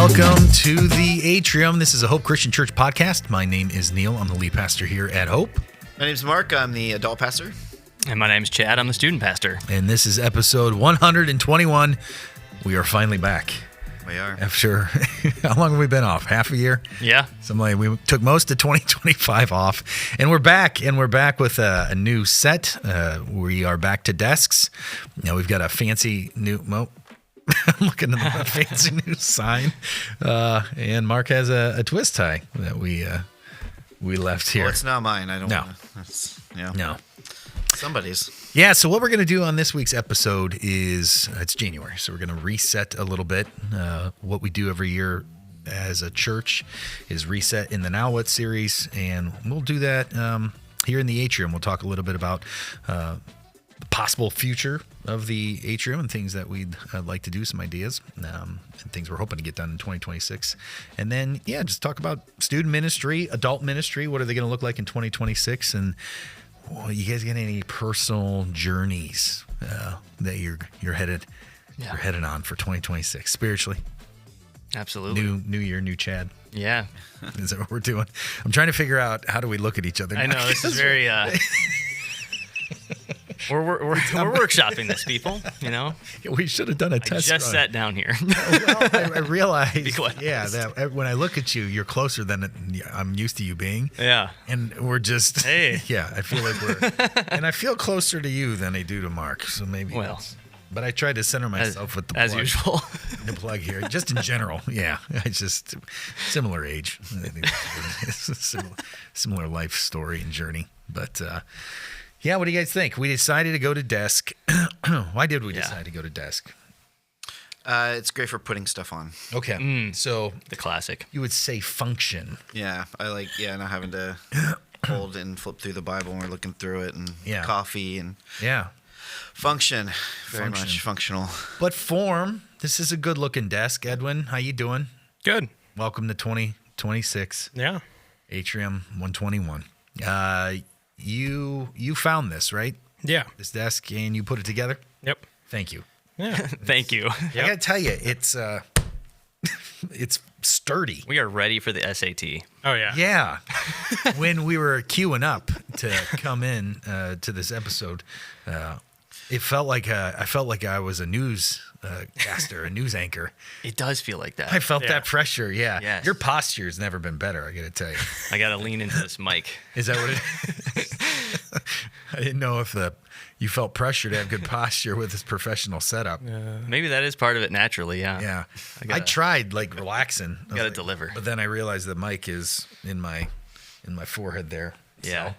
Welcome to the Atrium. This is a Hope Christian Church podcast. My name is Neil. I'm the lead pastor here at Hope. My name's Mark. I'm the adult pastor. And my name's Chad. I'm the student pastor. And this is episode 121. We are finally back. We are. After, how long have we been off? Half a year? Yeah. We took most of 2025 off. And we're back. And we're back with a new set. We are back to desks. Now we've got a fancy new... I'm looking at the fancy new sign, and Mark has a twist tie that we left here. Well, it's not mine. I don't No. wanna, No. Somebody's. Yeah, so what we're going to do on this week's episode is, it's January, so we're going to reset a little bit. What we do every year as a church is reset in the Now What series, and we'll do that here in the Atrium. We'll talk a little bit about the possible future of the Atrium and things that we'd like to do, some ideas, and things we're hoping to get done in 2026. And then, just talk about student ministry, adult ministry. What are they going to look like in 2026? And you guys got any personal journeys that you're headed on for 2026 spiritually? Absolutely. New year, new Chad. Yeah. Is that what we're doing? I'm trying to figure out how do we look at each other. I know this is very. We're workshopping this, people. You know, we should have done a I test. just run. sat down here. Well, I realized, that when I look at you, you're closer than I'm used to you being. Yeah. And we're just, Hey. I feel like and I feel closer to you than I do to Mark. So maybe, but I tried to center myself with the plug. As usual. The plug here, just in general. Yeah. I just, similar age. I think it's a similar life story and journey. But, what do you guys think? We decided to go to desk. Why did we decide to go to desk? It's great for putting stuff on. Okay. So the classic. you would say function. Yeah, I like, not having to hold and flip through the Bible when we're looking through it, and coffee and function. Very much functional. But form, this is a good looking desk. Edwin, how you doing? Good. Welcome to 2026. Yeah. Atrium 121. You found this, right? Yeah. This desk, and you put it together? Yep. Thank you. Yeah. Thank you. I got to tell you, it's sturdy. We are ready for the SAT. Oh, yeah. Yeah. When we were queuing up to come in to this episode, it felt like I was a newscaster, a news anchor. It does feel like that. I felt that pressure. Yeah. Yes. Your posture's never been better, I got to tell you. I got to lean into this mic. Is that what it is? I didn't know if you felt pressure to have good posture with this professional setup. Maybe that is part of it naturally. Yeah. Yeah. I tried relaxing. Got to deliver. But then I realized the mic is in my forehead there. Yeah. So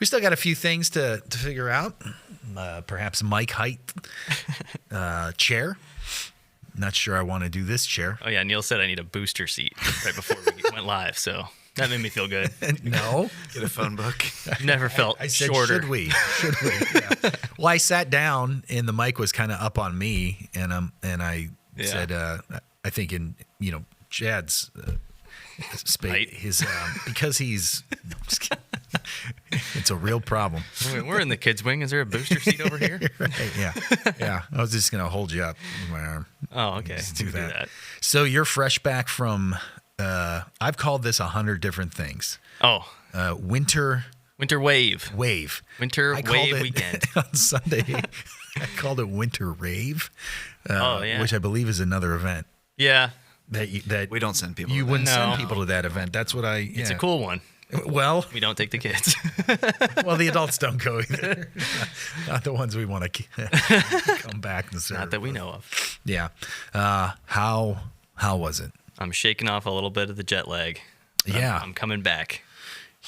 we still got a few things to figure out. Perhaps mic height, chair. Not sure I want to do this chair. Oh yeah. Neil said I need a booster seat right before we went live, so that made me feel good. No. Get a phone book. Never felt I said, shorter. Should we? Yeah. Well, I sat down and the mic was kind of up on me, and I said, I think in Chad's space, his because he's. Just kidding. It's a real problem. We're in the kids' wing. Is there a booster seat over here? Right, yeah. I was just gonna hold you up with my arm. Oh, okay. Just do We can that. So you're fresh back from. I've called this 100 different things. Oh, Winter wave. Winter I called wave it, weekend. on Sunday. I called it Winter Rave. Which I believe is another event. Yeah. That We don't send people. you to that. wouldn't send No. people to that event. That's what I. It's a cool one. Well, We don't take the kids. the adults don't go either. Not the ones we want to come back and serve. Not that we know of. Yeah. How was it? I'm shaking off a little bit of the jet lag. Yeah. I'm coming back.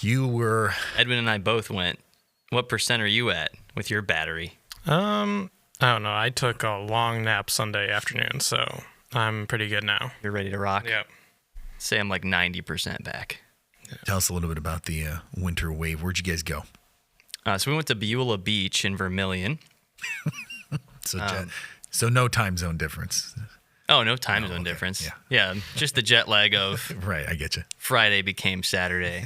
You were. Edwin and I both went. What % are you at with your battery? I don't know. I took a long nap Sunday afternoon, so I'm pretty good now. You're ready to rock? Yep. Say I'm like 90% back. Tell us a little bit about the winter wave. Where'd you guys go? So we went to Beulah Beach in Vermilion. So no time zone difference. Oh, no time zone difference. Yeah, just the jet lag of Right, I get you. Friday became Saturday.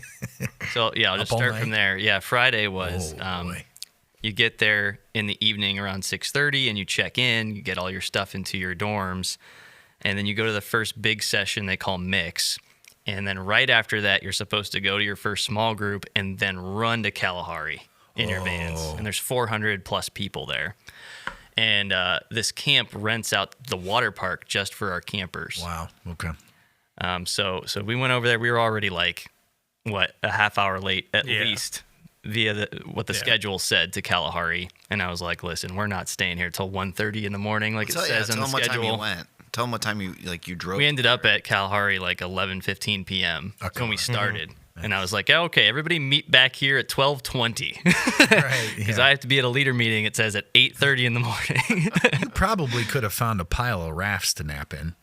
So, yeah, I'll just Up all start night? from there. Yeah, Friday was boy. you get there in the evening around 6:30 and you check in, you get all your stuff into your dorms, And then you go to the first big session they call Mix. And then right after that, you're supposed to go to your first small group and then run to Kalahari in your vans. And there's 400 plus people there. And this camp rents out the water park just for our campers. Wow. Okay. So we went over there. We were already like, a half hour late at least via what the schedule said to Kalahari. And I was like, listen, we're not staying here till 1:30 in the morning like it says on the schedule. Tell them what time you went. Tell them what time you drove. We ended up at Kalahari like 11:15 p.m. when we started. Nice. And I was like, okay, everybody meet back here at 12:20. Right. Because I have to be at a leader meeting, it says at 8:30 in the morning. You probably could have found a pile of rafts to nap in.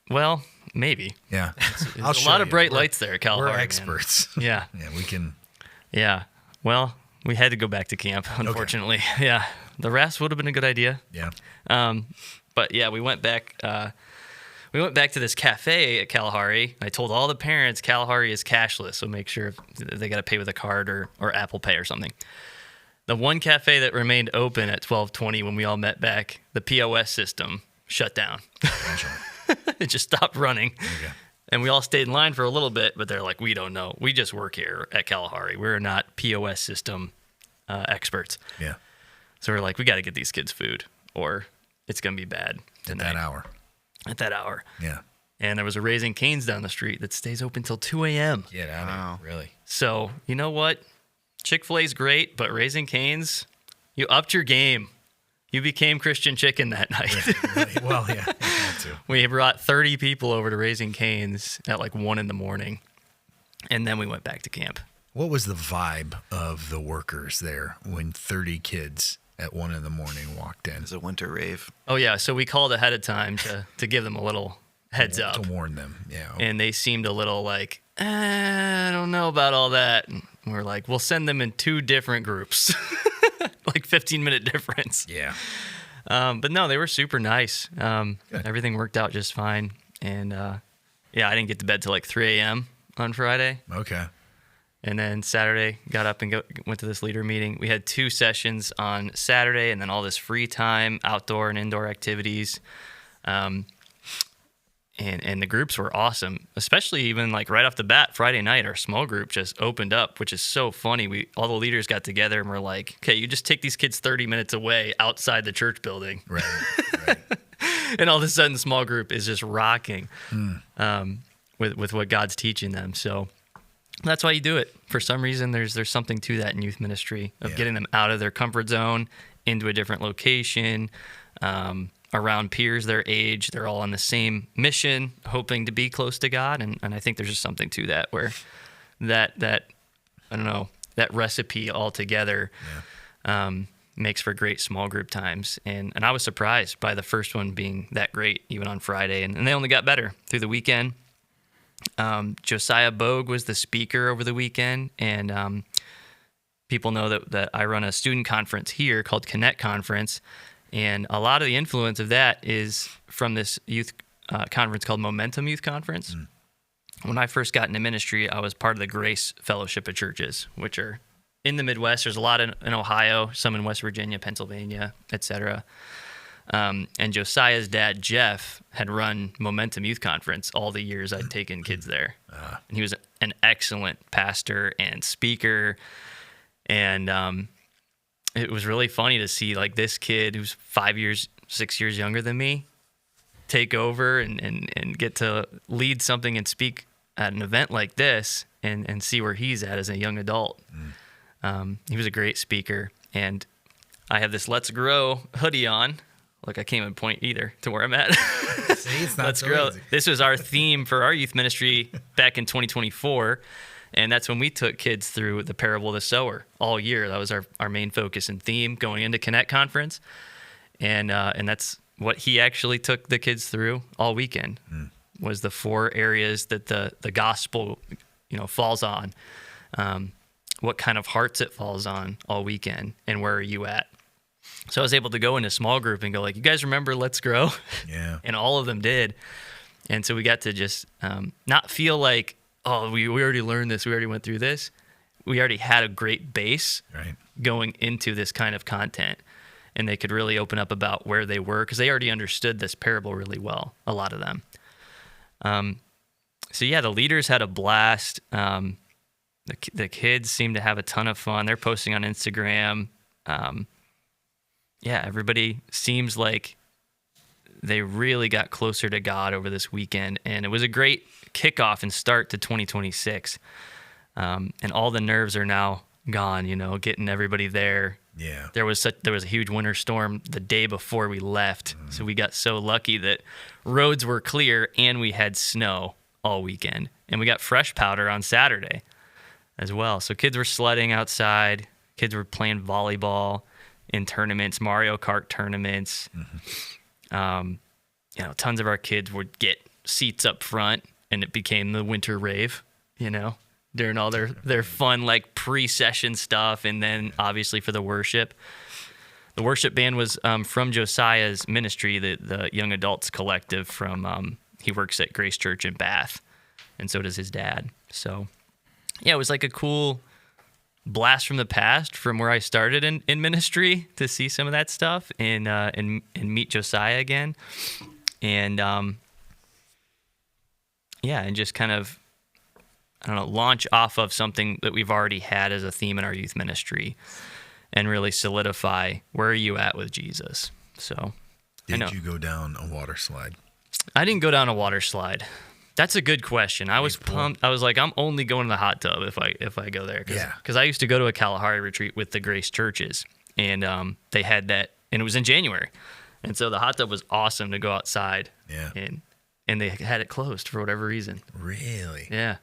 Well, maybe. Yeah. There's a lot of bright lights there at Kalahari. We're experts. Yeah. Yeah, we can. Yeah. Well, we had to go back to camp, unfortunately. Okay. Yeah. The rafts would have been a good idea. Yeah. But yeah, we went back to this cafe at Kalahari. I told all the parents Kalahari is cashless, so make sure they got to pay with a card or Apple Pay or something. The one cafe that remained open at 12:20 when we all met back, the POS system shut down. It just stopped running. Okay. And we all stayed in line for a little bit, but they're like, we don't know. We just work here at Kalahari. We're not POS system experts. Yeah. So we're like, we got to get these kids food or it's going to be bad tonight. At that hour. Yeah. And there was a Raising Cane's down the street that stays open till 2 a.m. Get out of here, really. So, you know what? Chick-fil-A's great, but Raising Cane's, you upped your game. You became Christian Chicken that night. Yeah, really? Well, yeah. Had to. We brought 30 people over to Raising Cane's at like 1 in the morning, and then we went back to camp. What was the vibe of the workers there when 30 kids at 1 in the morning walked in? It was a winter rave. Oh, yeah. So we called ahead of time to give them a little heads up. To warn them, yeah. And they seemed a little like, I don't know about all that. And we're like, we'll send them in 2 different groups. Like 15-minute difference. Yeah. But no, they were super nice. Everything worked out just fine. And I didn't get to bed till like 3 a.m. on Friday. Okay. And then Saturday, got up and went to this leader meeting. We had 2 sessions on Saturday and then all this free time, outdoor and indoor activities. And the groups were awesome, especially even like right off the bat, Friday night, our small group just opened up, which is so funny. All the leaders got together and were like, okay, you just take these kids 30 minutes away outside the church building. Right. And all of a sudden, the small group is just rocking with what God's teaching them. So that's why you do it. For some reason, there's something to that in youth ministry of getting them out of their comfort zone into a different location, around peers their age. They're all on the same mission, hoping to be close to God. And I think there's just something to that where that I don't know, that recipe altogether makes for great small group times. And I was surprised by the first one being that great, even on Friday. And they only got better through the weekend. Josiah Bogue was the speaker over the weekend. And people know that I run a student conference here called Connect Conference. And a lot of the influence of that is from this youth conference called Momentum Youth Conference. When I first got into ministry, I was part of the Grace Fellowship of Churches, which are in the Midwest. There's a lot in Ohio, some in West Virginia, Pennsylvania, etc. And Josiah's dad, Jeff, had run Momentum Youth Conference all the years I'd taken kids there. And he was an excellent pastor and speaker. And it was really funny to see like this kid who's 6 years younger than me take over and get to lead something and speak at an event like this and see where he's at as a young adult. He was a great speaker, and I have this Let's Grow hoodie on. Look, I can't even point either to where I'm at. See, it's not Let's so Grow. easy. This was our theme for our youth ministry back in 2024. And that's when we took kids through the parable of the sower all year. That was our main focus and theme going into Connect Conference. And that's what he actually took the kids through all weekend, was the 4 areas that the gospel, falls on, what kind of hearts it falls on all weekend, and where are you at? So I was able to go into small group and go like, you guys remember Let's Grow? Yeah. And all of them did. And so we got to just not feel like, oh, we already learned this, we already went through this. We already had a great base going into this kind of content. and they could really open up about where they were because they already understood this parable really well, a lot of them. So yeah, the leaders had a blast. The kids seem to have a ton of fun. They're posting on Instagram. Yeah, everybody seems like they really got closer to God over this weekend, and it was a great kickoff and start to 2026. And all the nerves are now gone, getting everybody there. Yeah. There was a huge winter storm the day before we left, so we got so lucky that roads were clear and we had snow all weekend, and we got fresh powder on Saturday as well. So kids were sledding outside, kids were playing volleyball in tournaments, Mario Kart tournaments. Tons of our kids would get seats up front, and it became the winter rave, during all their fun, like pre-session stuff. And then obviously for the worship band was from Josiah's ministry, the young adults collective from, he works at Grace Church in Bath, and so does his dad. So yeah, it was like a cool blast from the past from where I started in ministry to see some of that stuff and meet Josiah again. And and just kind of, launch off of something that we've already had as a theme in our youth ministry and really solidify where are you at with Jesus. So Did you go down a water slide? I didn't go down a water slide. That's a good question. I was pumped. I was like, I'm only going to the hot tub if I go there. Because I used to go to a Kalahari retreat with the Grace churches, and they had that, and it was in January. And so the hot tub was awesome to go outside. Yeah. And they had it closed for whatever reason. Really? Yeah.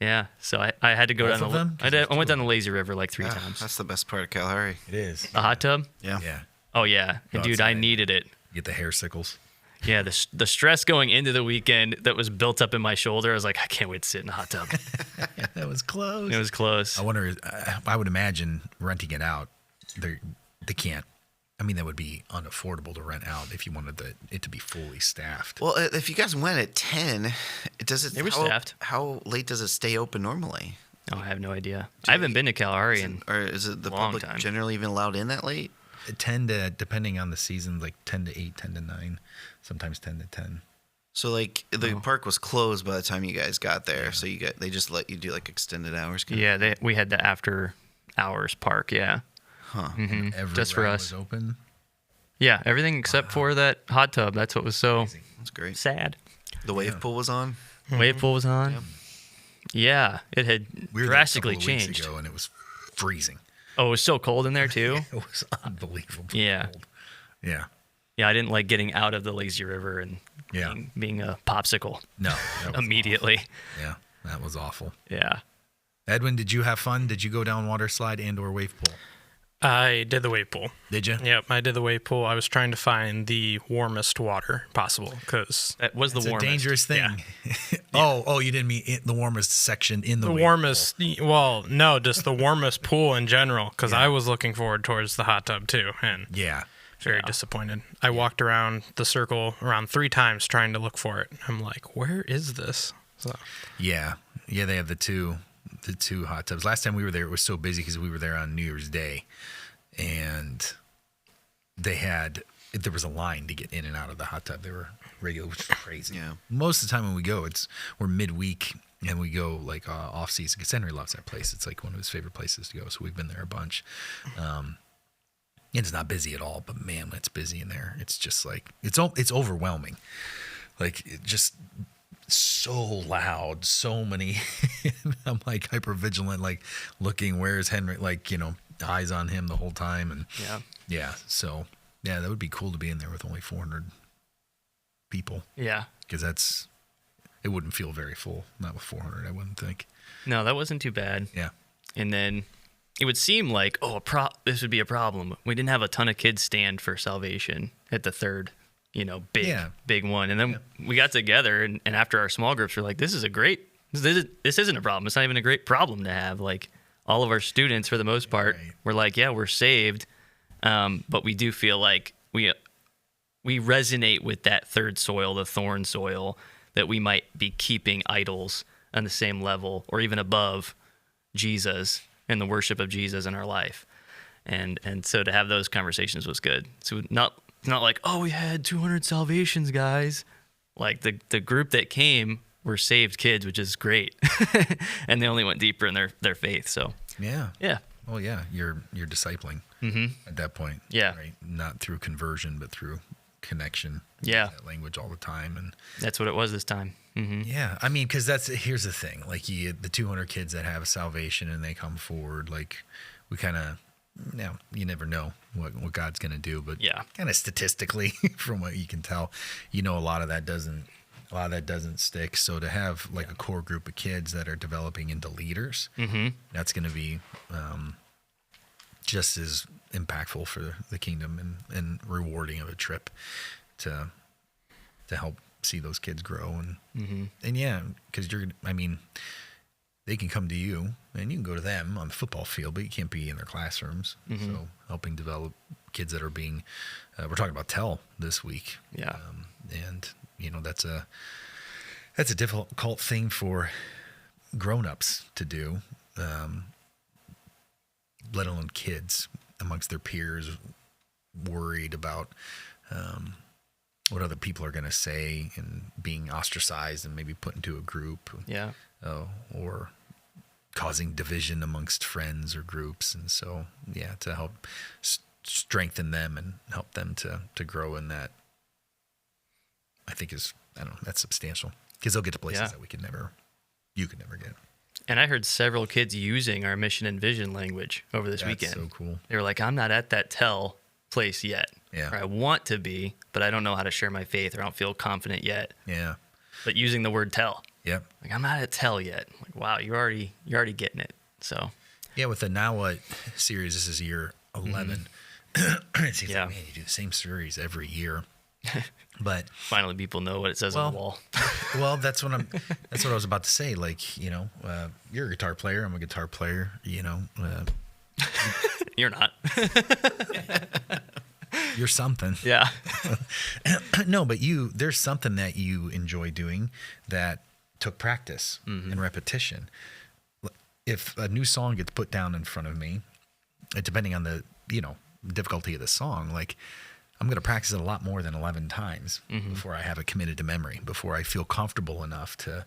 Yeah. So I had to go Both down of them? I went down the lazy river like 3 times. That's the best part of Kalahari. It is. The hot tub? Yeah. Yeah. Oh, yeah. And dude, I needed it. Get the hair sickles. Yeah, the stress going into the weekend that was built up in my shoulder, I was like, I can't wait to sit in the hot tub. That was close. It was close. I wonder, I would imagine renting it out, they can't. I mean, that would be unaffordable to rent out if you wanted it to be fully staffed. Well, if you guys went at 10, It was staffed. How late does it stay open normally? Oh, I have no idea. I haven't been to Kalahari in or is it the long public time. generally even allowed in that late? 10 to, depending on the season, like 10 to 8, 10 to 9, sometimes 10 to 10. So like the park was closed by the time you guys got there, so they just let you do like extended hours. Yeah, we had the after hours park. Yeah, Huh. Mm-hmm. Every Just for ride us. was open. Yeah, everything except for that hot tub. That's what was so That's great. sad. The wave pool was on. Wave pool was on. Yep. Yeah, it had We were there a drastically couple of weeks changed. ago, and it was freezing. Oh, it was so cold in there too. It was unbelievable. Yeah. Cold. Yeah. Yeah, I didn't like getting out of the lazy river and Yeah. being a popsicle No. that was immediately. awful. Yeah. That was awful. Yeah. Edwin, did you have fun? Did you go down water slide and or wave pool? I did the wave pool. Did you? Yep, I did the wave pool. I was trying to find the warmest water possible because That was the It's a warmest. dangerous thing. Yeah. Oh, you didn't mean the warmest section in the the wave warmest. Well, no, just the warmest pool in general. Because Yeah. I was looking forward towards the hot tub too, and pool. Yeah. very disappointed. I walked around the circle around 3 times trying to look for it. I'm like, where is this? So Yeah. Yeah, they have the two hot tubs. Last time we were there, it was so busy because we were there on New Year's Day, and there was a line to get in and out of the hot tub. They were regular, which was crazy. Yeah. Most of the time when we go, we're midweek and we go like off season because Henry loves that place. It's like one of his favorite places to go. So we've been there a bunch. And it's not busy at all, but man, when it's busy in there, it's just like it's overwhelming. Like it just so loud, so many. I'm like hyper vigilant, like looking where's Henry, like eyes on him the whole time, and yeah. So yeah, that would be cool to be in there with only 400 people Yeah. because it wouldn't feel very full. Not with 400, I wouldn't think. No, that wasn't too bad. Yeah. And then it would seem like, this would be a problem. We didn't have a ton of kids stand for salvation at the third, big one. And then we got together, and after our small groups, we're like, this isn't a problem. It's not even a great problem to have. Like, all of our students, for the most part, were like, yeah, we're saved. But we do feel like we resonate with that third soil, the thorn soil, that we might be keeping idols on the same level or even above Jesus and the worship of Jesus in our life. And so to have those conversations was good. So not like, oh, we had 200 salvations, guys. Like the group that came were saved kids, which is great. And they only went deeper in their faith. So yeah. Well, yeah, you're discipling at that point. Yeah. Right. Not through conversion, but through connection. Yeah. That language all the time. And that's what it was this time. Mm-hmm. Yeah. I mean, because here's the thing. Like the 200 kids that have salvation and they come forward, like we kind of, now you never know what God's going to do, but kind of statistically from what you can tell, a lot of that doesn't stick. So to have like a core group of kids that are developing into leaders, that's going to be just as impactful for the kingdom and rewarding of a trip to help see those kids grow. And yeah, because they can come to you and you can go to them on the football field, but you can't be in their classrooms. So helping develop kids that are being, we're talking about TEL this week. Yeah. And that's a difficult thing for grown-ups to do, let alone kids amongst their peers, worried about what other people are going to say and being ostracized and maybe put into a group. Yeah. Or causing division amongst friends or groups. And so, to help strengthen them and help them to grow in that, I think that's substantial, because they'll get to places that you could never get. And I heard several kids using our mission and vision language over this weekend. That's so cool. They were like, I'm not at that TEL place yet. Yeah. Or I want to be, but I don't know how to share my faith, or I don't feel confident yet. Yeah. But using the word TEL. Yep. Like, I'm not at TEL yet. Like, wow, you're already getting it. So. Yeah, with the Now What series, this is year 11. It seems like, man, you do the same series every year. But finally, people know what it says on the wall. Well, that's what I was about to say. Like, you're a guitar player. I'm a guitar player. You're not. You're something. Yeah. No, but there's something that you enjoy doing that took practice and repetition. If a new song gets put down in front of me, depending on the, difficulty of the song, like, I'm going to practice it a lot more than 11 times before I have it committed to memory, before I feel comfortable enough to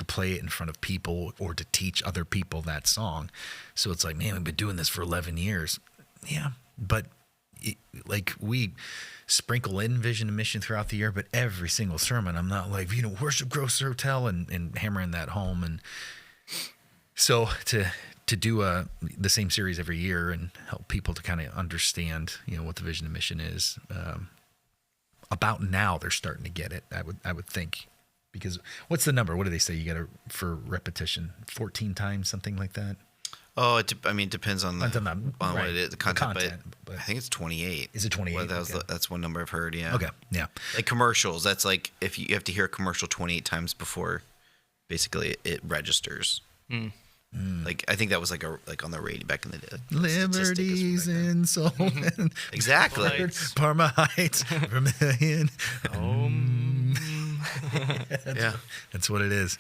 play it in front of people or to teach other people that song. So it's like, man, we've been doing this for 11 years. Yeah, but we sprinkle in vision and mission throughout the year, but every single sermon, I'm not like, worship, grow, serve, tell, and hammering that home. And so to do the same series every year and help people to kind of understand, what the vision and mission is, about now they're starting to get it. I would think, because what's the number? What do they say? You got to, for repetition, 14 times, something like that. Oh, it depends on what it is, the content, but I think it's 28. Is it 28? Well, that's one number I've heard. Yeah. Okay. Yeah. Like commercials, that's like if you have to hear a commercial 28 times before, basically it registers. Like I think that was like on the radio back in the day. Like Liberties in Soul. Exactly. Parma Heights, Vermilion. Yeah, that's what it is.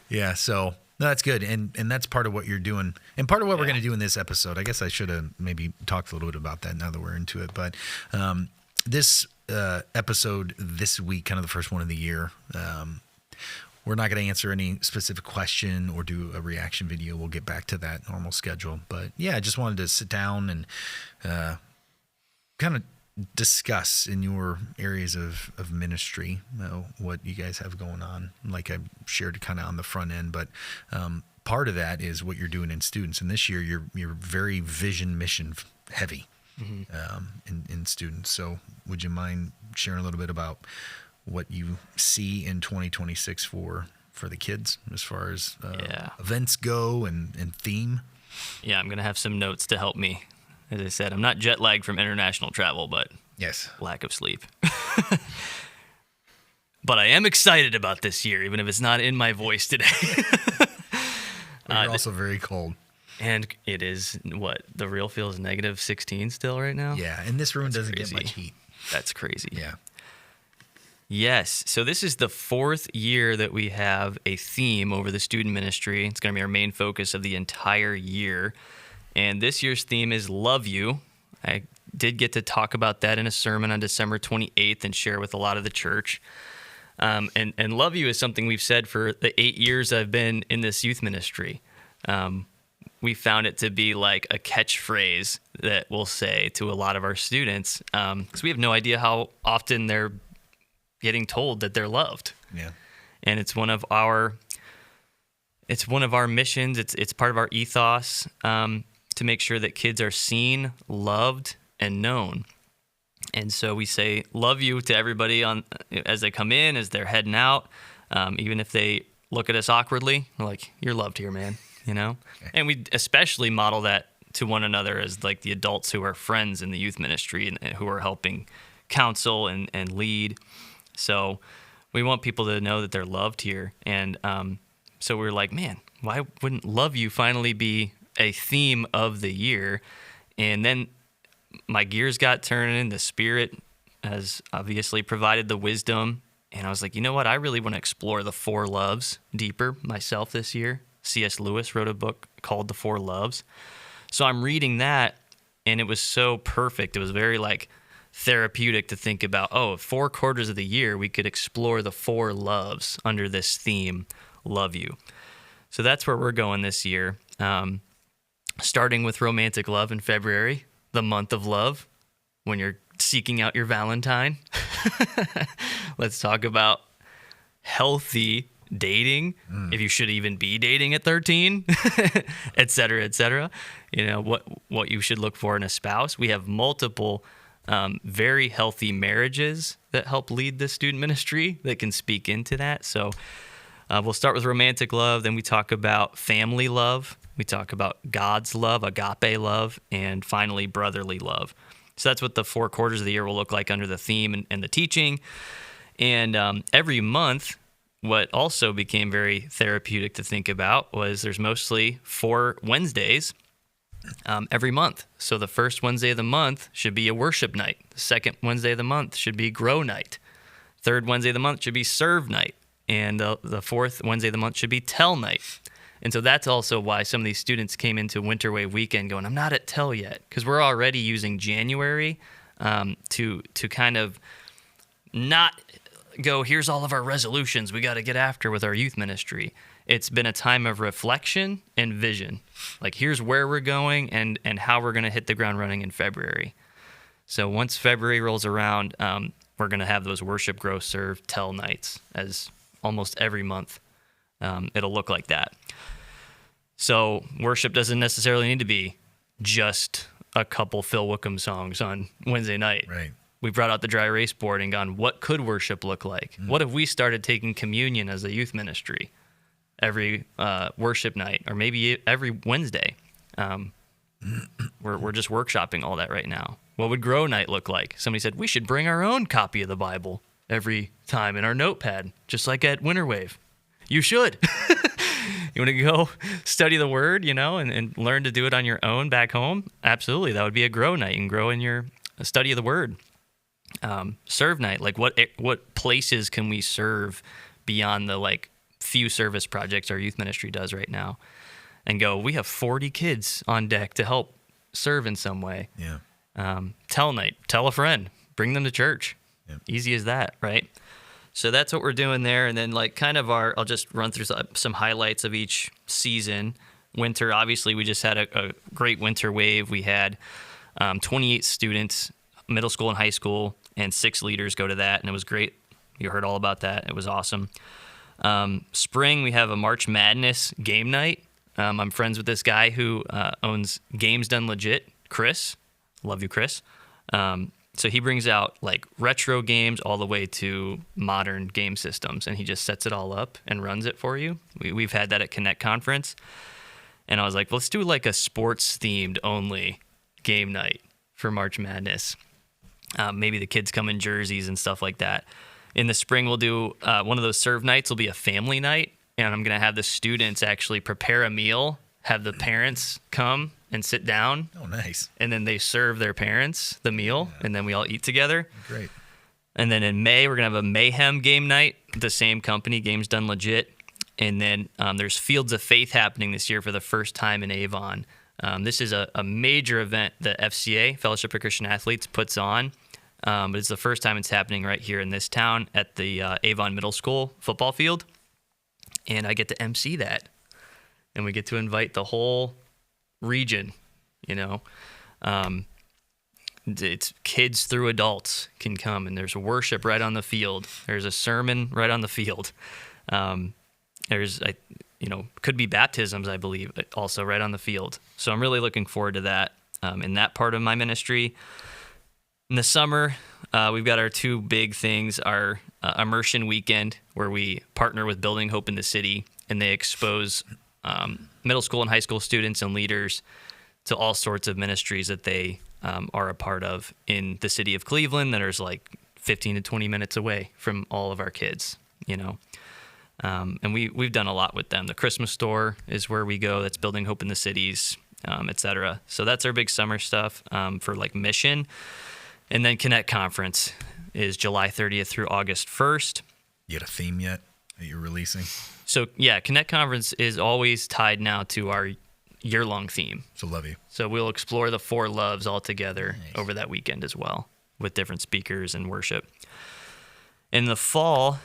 Yeah. So. No, that's good, and that's part of what you're doing, and part of what we're going to do in this episode. I guess I should have maybe talked a little bit about that now that we're into it. But this episode this week, kind of the first one of the year, we're not going to answer any specific question or do a reaction video. We'll get back to that normal schedule. But yeah, I just wanted to sit down and kind of discuss in your areas of ministry what you guys have going on, like I shared kind of on the front end, but part of that is what you're doing in students, and this year you're very vision mission heavy in students. So would you mind sharing a little bit about what you see in 2026 for the kids as far as events go and theme? Yeah, I'm gonna have some notes to help me. As I said, I'm not jet lagged from international travel, but lack of sleep. But I am excited about this year, even if it's not in my voice today. You're also very cold. And it is, the real feels negative 16 still right now? Yeah, and this room doesn't get much heat. That's crazy. Yeah. Yes, so this is the 4th year that we have a theme over the student ministry. It's going to be our main focus of the entire year. And this year's theme is Love You, I did get to talk about that in a sermon on December 28th and share with a lot of the church. And love you is something we've said for the 8 years I've been in this youth ministry. We found it to be like a catchphrase that we'll say to a lot of our students, because we have no idea how often they're getting told that they're loved. Yeah. And it's one of our missions. It's part of our ethos, to make sure that kids are seen, loved, and known. And so we say love you to everybody as they come in, as they're heading out. Even if they look at us awkwardly, we're like, you're loved here, man. Okay. And we especially model that to one another as like the adults who are friends in the youth ministry and who are helping counsel and lead. So we want people to know that they're loved here. And so we're like, man, why wouldn't love you finally be a theme of the year? And then my gears got turning. The Spirit has obviously provided the wisdom. And I was like, you know what? I really want to explore the 4 loves deeper myself this year. C.S. Lewis wrote a book called The 4 Loves. So I'm reading that, and it was so perfect. It was very like therapeutic to think about, 4 quarters of the year, we could explore the 4 loves under this theme, love you. So that's where we're going this year. Starting with romantic love in February, the month of love, when you're seeking out your Valentine. Let's talk about healthy dating, if you should even be dating at 13, et cetera, et cetera. What you should look for in a spouse. We have multiple very healthy marriages that help lead the student ministry that can speak into that. So we'll start with romantic love, then we talk about family love, we talk about God's love, agape love, and finally brotherly love. So that's what the 4 quarters of the year will look like under the theme and the teaching. And every month, what also became very therapeutic to think about was there's mostly 4 Wednesdays every month. So the first Wednesday of the month should be a worship night. The second Wednesday of the month should be grow night. Third Wednesday of the month should be serve night. And the fourth Wednesday of the month should be tell night. And so that's also why some of these students came into Winter Wave Weekend going, I'm not at tell yet, because we're already using January to kind of not go, here's all of our resolutions we got to get after with our youth ministry. It's been a time of reflection and vision. Like, here's where we're going and how we're going to hit the ground running in February. So once February rolls around, we're going to have those worship, grow, serve, tell nights as almost every month. It'll look like that. So worship doesn't necessarily need to be just a couple Phil Wickham songs on Wednesday night. Right. We brought out the dry erase board and gone, what could worship look like? What if we started taking communion as a youth ministry every worship night, or maybe every Wednesday? We're just workshopping all that right now. What would grow night look like? Somebody said, we should bring our own copy of the Bible every time in our notepad, just like at Winter Wave. You should. You want to go study the Word, and learn to do it on your own back home? Absolutely. That would be a grow night. You can grow in your study of the Word. Serve night, like what places can we serve beyond the few service projects our youth ministry does right now, and go, we have 40 kids on deck to help serve in some way. Yeah. Tell night, tell a friend, bring them to church. Yeah. Easy as that, right? So that's what we're doing there. And then I'll just run through some highlights of each season. Winter, obviously, we just had a great winter wave. We had 28 students, middle school and high school, and 6 leaders go to that, and it was great. You heard all about that. It was awesome. Spring, we have a March Madness game night. I'm friends with this guy who owns Games Done Legit, Chris. Love you, Chris. So he brings out retro games all the way to modern game systems, and he just sets it all up and runs it for you. We've had that at Connect Conference, and I was like, let's do a sports-themed only game night for March Madness. Maybe the kids come in jerseys and stuff like that. In the spring, we'll do one of those serve nights. Will be a family night, and I'm going to have the students actually prepare a meal, have the parents come and sit down. Oh, nice. And then they serve their parents the meal, and then we all eat together. Great. And then in May, we're going to have a Mayhem game night, the same company, Games Done Legit. And then there's Fields of Faith happening this year for the first time in Avon. This is a major event that FCA, Fellowship of Christian Athletes, puts on. But it's the first time it's happening right here in this town at the Avon Middle School football field. And I get to MC that. And we get to invite the whole region, It's kids through adults can come, and there's worship right on the field. There's a sermon right on the field. Could be baptisms, I believe, also right on the field. So I'm really looking forward to that in that part of my ministry. In the summer, we've got our two big things, our immersion weekend, where we partner with Building Hope in the City, and they expose middle school and high school students and leaders to all sorts of ministries that they are a part of in the city of Cleveland that are like 15 to 20 minutes away from all of our kids, And we've done a lot with them. The Christmas store is where we go. That's Building Hope in the Cities, et cetera. So that's our big summer stuff for like mission. And then Connect Conference is July 30th through August 1st. You got a theme yet that you're releasing? So yeah, Connect Conference is always tied now to our year-long theme. So love you. So we'll explore the 4 loves all together over that weekend as well, with different speakers and worship. In the fall,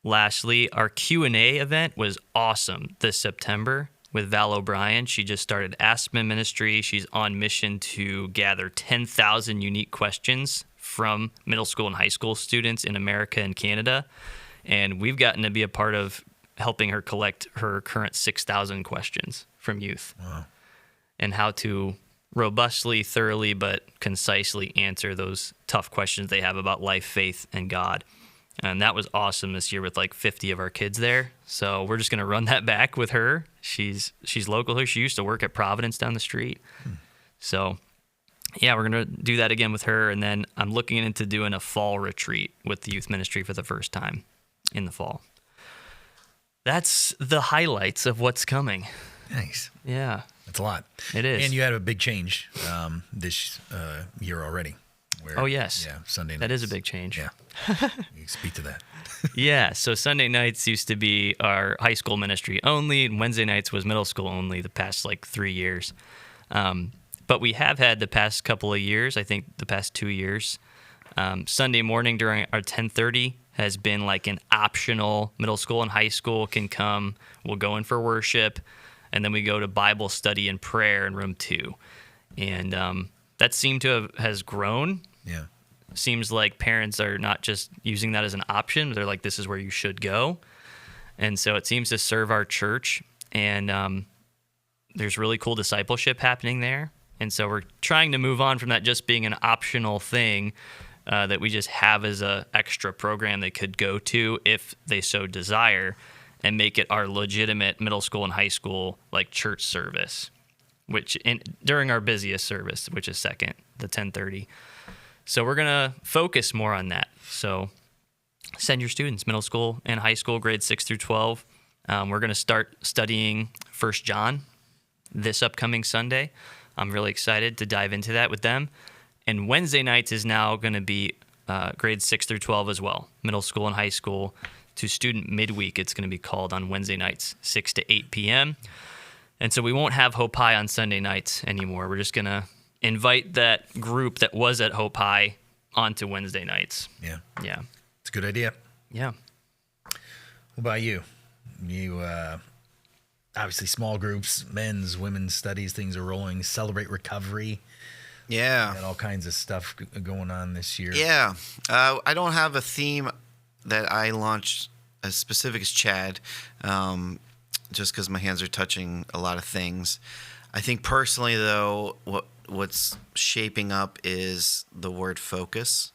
lastly, our Q&A event was awesome this September with Val O'Brien. She just started Aspen Ministry. She's on mission to gather 10,000 unique questions from middle school and high school students in America and Canada. And we've gotten to be a part of helping her collect her current 6,000 questions from youth. Wow. And how to robustly, thoroughly, but concisely answer those tough questions they have about life, faith, and God. And that was awesome this year with like 50 of our kids there. So we're just going to run that back with her. She's local here. She used to work at Providence down the street. So yeah, we're going to do that again with her. And then I'm looking into doing a fall retreat with the youth ministry for the first time in the fall. That's the highlights of what's coming. Nice. Yeah. That's a lot. It is. And you had a big change this year already. Where, oh, yes. Yeah, Sunday nights. That is a big change. Yeah. You speak to that. Yeah, so Sunday nights used to be our high school ministry only, and Wednesday nights was middle school only the past 3 years. But we have had the past couple of years, I think the past 2 years, Sunday morning during our 10:30 has been like an optional. Middle school and high school can come. We'll go in for worship, and then we go to Bible study and prayer in room 2. And that seemed to has grown. Yeah. Seems like parents are not just using that as an option, but they're like, this is where you should go. And so it seems to serve our church. And there's really cool discipleship happening there. And so we're trying to move on from that just being an optional thing that we just have as a extra program they could go to if they so desire, and make it our legitimate middle school and high school church service, during our busiest service, which is second, the 10:30. So we're going to focus more on that. So send your students, middle school and high school, grades 6 through 12. We're going to start studying 1 John this upcoming Sunday. I'm really excited to dive into that with them. And Wednesday nights is now going to be grades 6 through 12 as well, middle school and high school. To student midweek, it's going to be called on Wednesday nights, 6 to 8 p.m. And so we won't have Hope High on Sunday nights anymore. We're just going to invite that group that was at Hope High onto Wednesday nights. Yeah. Yeah. It's a good idea. Yeah. What about you? You, obviously small groups, men's, women's studies, things are rolling, celebrate recovery. Yeah. Got all kinds of stuff going on this year. Yeah. I don't have a theme that I launched as specific as Chad, just because my hands are touching a lot of things. I think personally, though, what's shaping up is the word focus.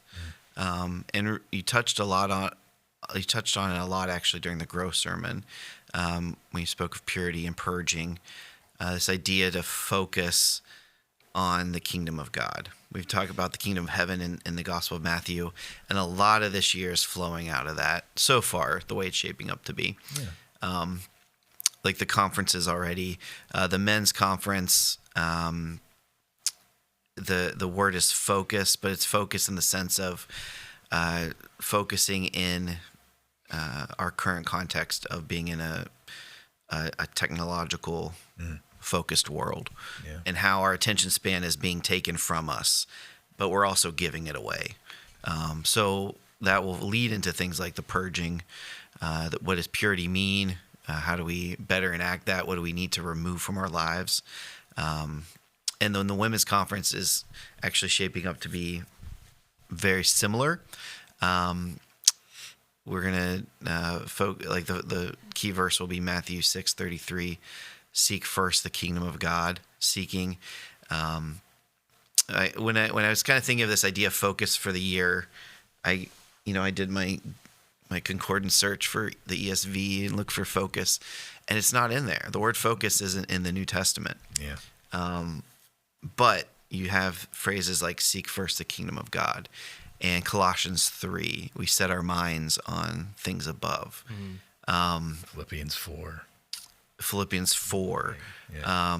And you touched on it a lot actually during the Grow sermon when you spoke of purity and purging. This idea to focus on the kingdom of God. We've talked about the kingdom of heaven in the Gospel of Matthew, and a lot of this year is flowing out of that so far, the way it's shaping up to be. Yeah. Like the conferences already, the men's conference, the word is focus, but it's focus in the sense of focusing in our current context of being in a technological focused world, Yeah. and how our attention span is being taken from us, but we're also giving it away. So that will lead into things like the purging. What does purity mean? How do we better enact that? What do we need to remove from our lives? And then the women's conference is actually shaping up to be very similar. We're gonna like the key verse will be Matthew 6:33. Seek first the kingdom of God. Seeking. When I was kind of thinking of this idea of focus for the year, I did my concordance search for the ESV and look for focus, and it's not in there. The word focus isn't in the New Testament. Yeah. But you have phrases like seek first the kingdom of God, and Colossians 3, we set our minds on things above. Philippians 4. Philippians 4. Yeah.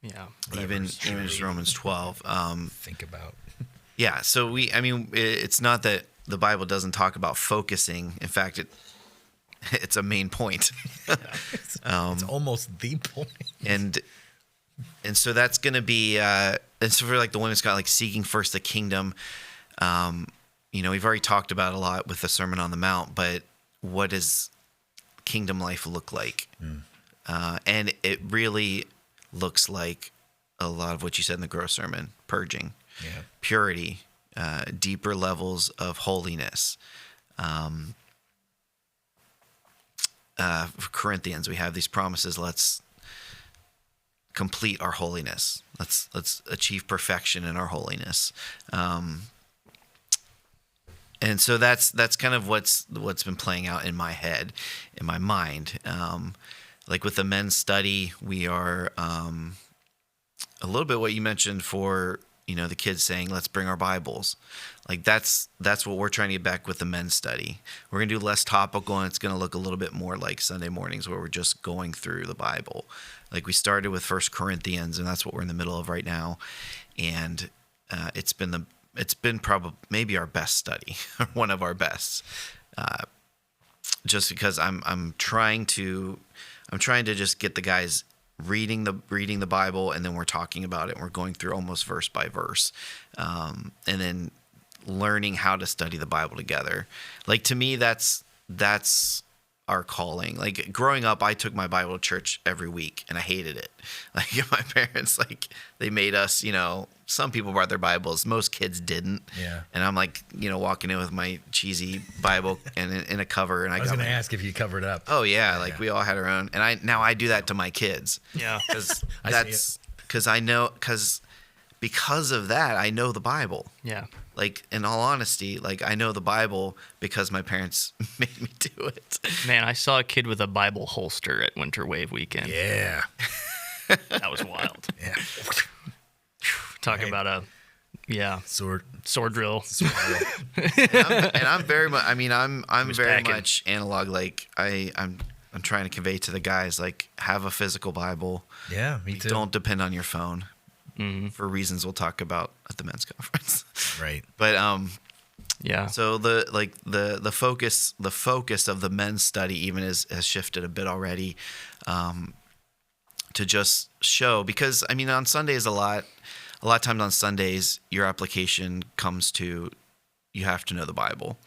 Yeah. Even Romans 12. Think about. Yeah. So it's not that the Bible doesn't talk about focusing. In fact, it's a main point. It's almost the point. And so that's going to be, and so for like the women's got like seeking first the kingdom. We've already talked about a lot with the Sermon on the Mount, but what does kingdom life look like? And it really looks like a lot of what you said in the Grow Sermon: purging, purity, deeper levels of holiness. For Corinthians, we have these promises. Let's complete our holiness. Let's achieve perfection in our holiness. And so that's kind of what's been playing out in my head, in my mind. Like with the men's study, we are a little bit what you mentioned for the kids saying, let's bring our Bibles. Like that's what we're trying to get back with the men's study. We're going to do less topical, and it's going to look a little bit more like Sunday mornings where we're just going through the Bible. Like we started with 1 Corinthians, and that's what we're in the middle of right now. And it's been probably maybe our best study, one of our best, just because I'm trying to just get the guys reading the Bible, and then we're talking about it, and we're going through almost verse by verse, and then learning how to study the Bible together. Like to me, that's our calling. Like growing up, I took my Bible to church every week, and I hated it. Like my parents, they made us, some people brought their Bibles, most kids didn't. Yeah. And I'm walking in with my cheesy Bible and in a cover, and I was going to ask if you covered up. Oh yeah, we all had our own, and I do that to my kids. Yeah. Because of that, I know the Bible. Yeah. Like in all honesty, I know the Bible because my parents made me do it. Man, I saw a kid with a Bible holster at Winter Wave weekend. Yeah. That was wild. Yeah. Talking about a Sword drill. And I'm very much. I'm very packing. much analog. I'm trying to convey to the guys, have a physical Bible. Yeah, me too. Don't depend on your phone for reasons we'll talk about at the men's conference. Right. But Yeah. so the focus of the men's study even has shifted a bit already, to just show, because on Sundays a lot of times on Sundays your application comes to, you have to know the Bible,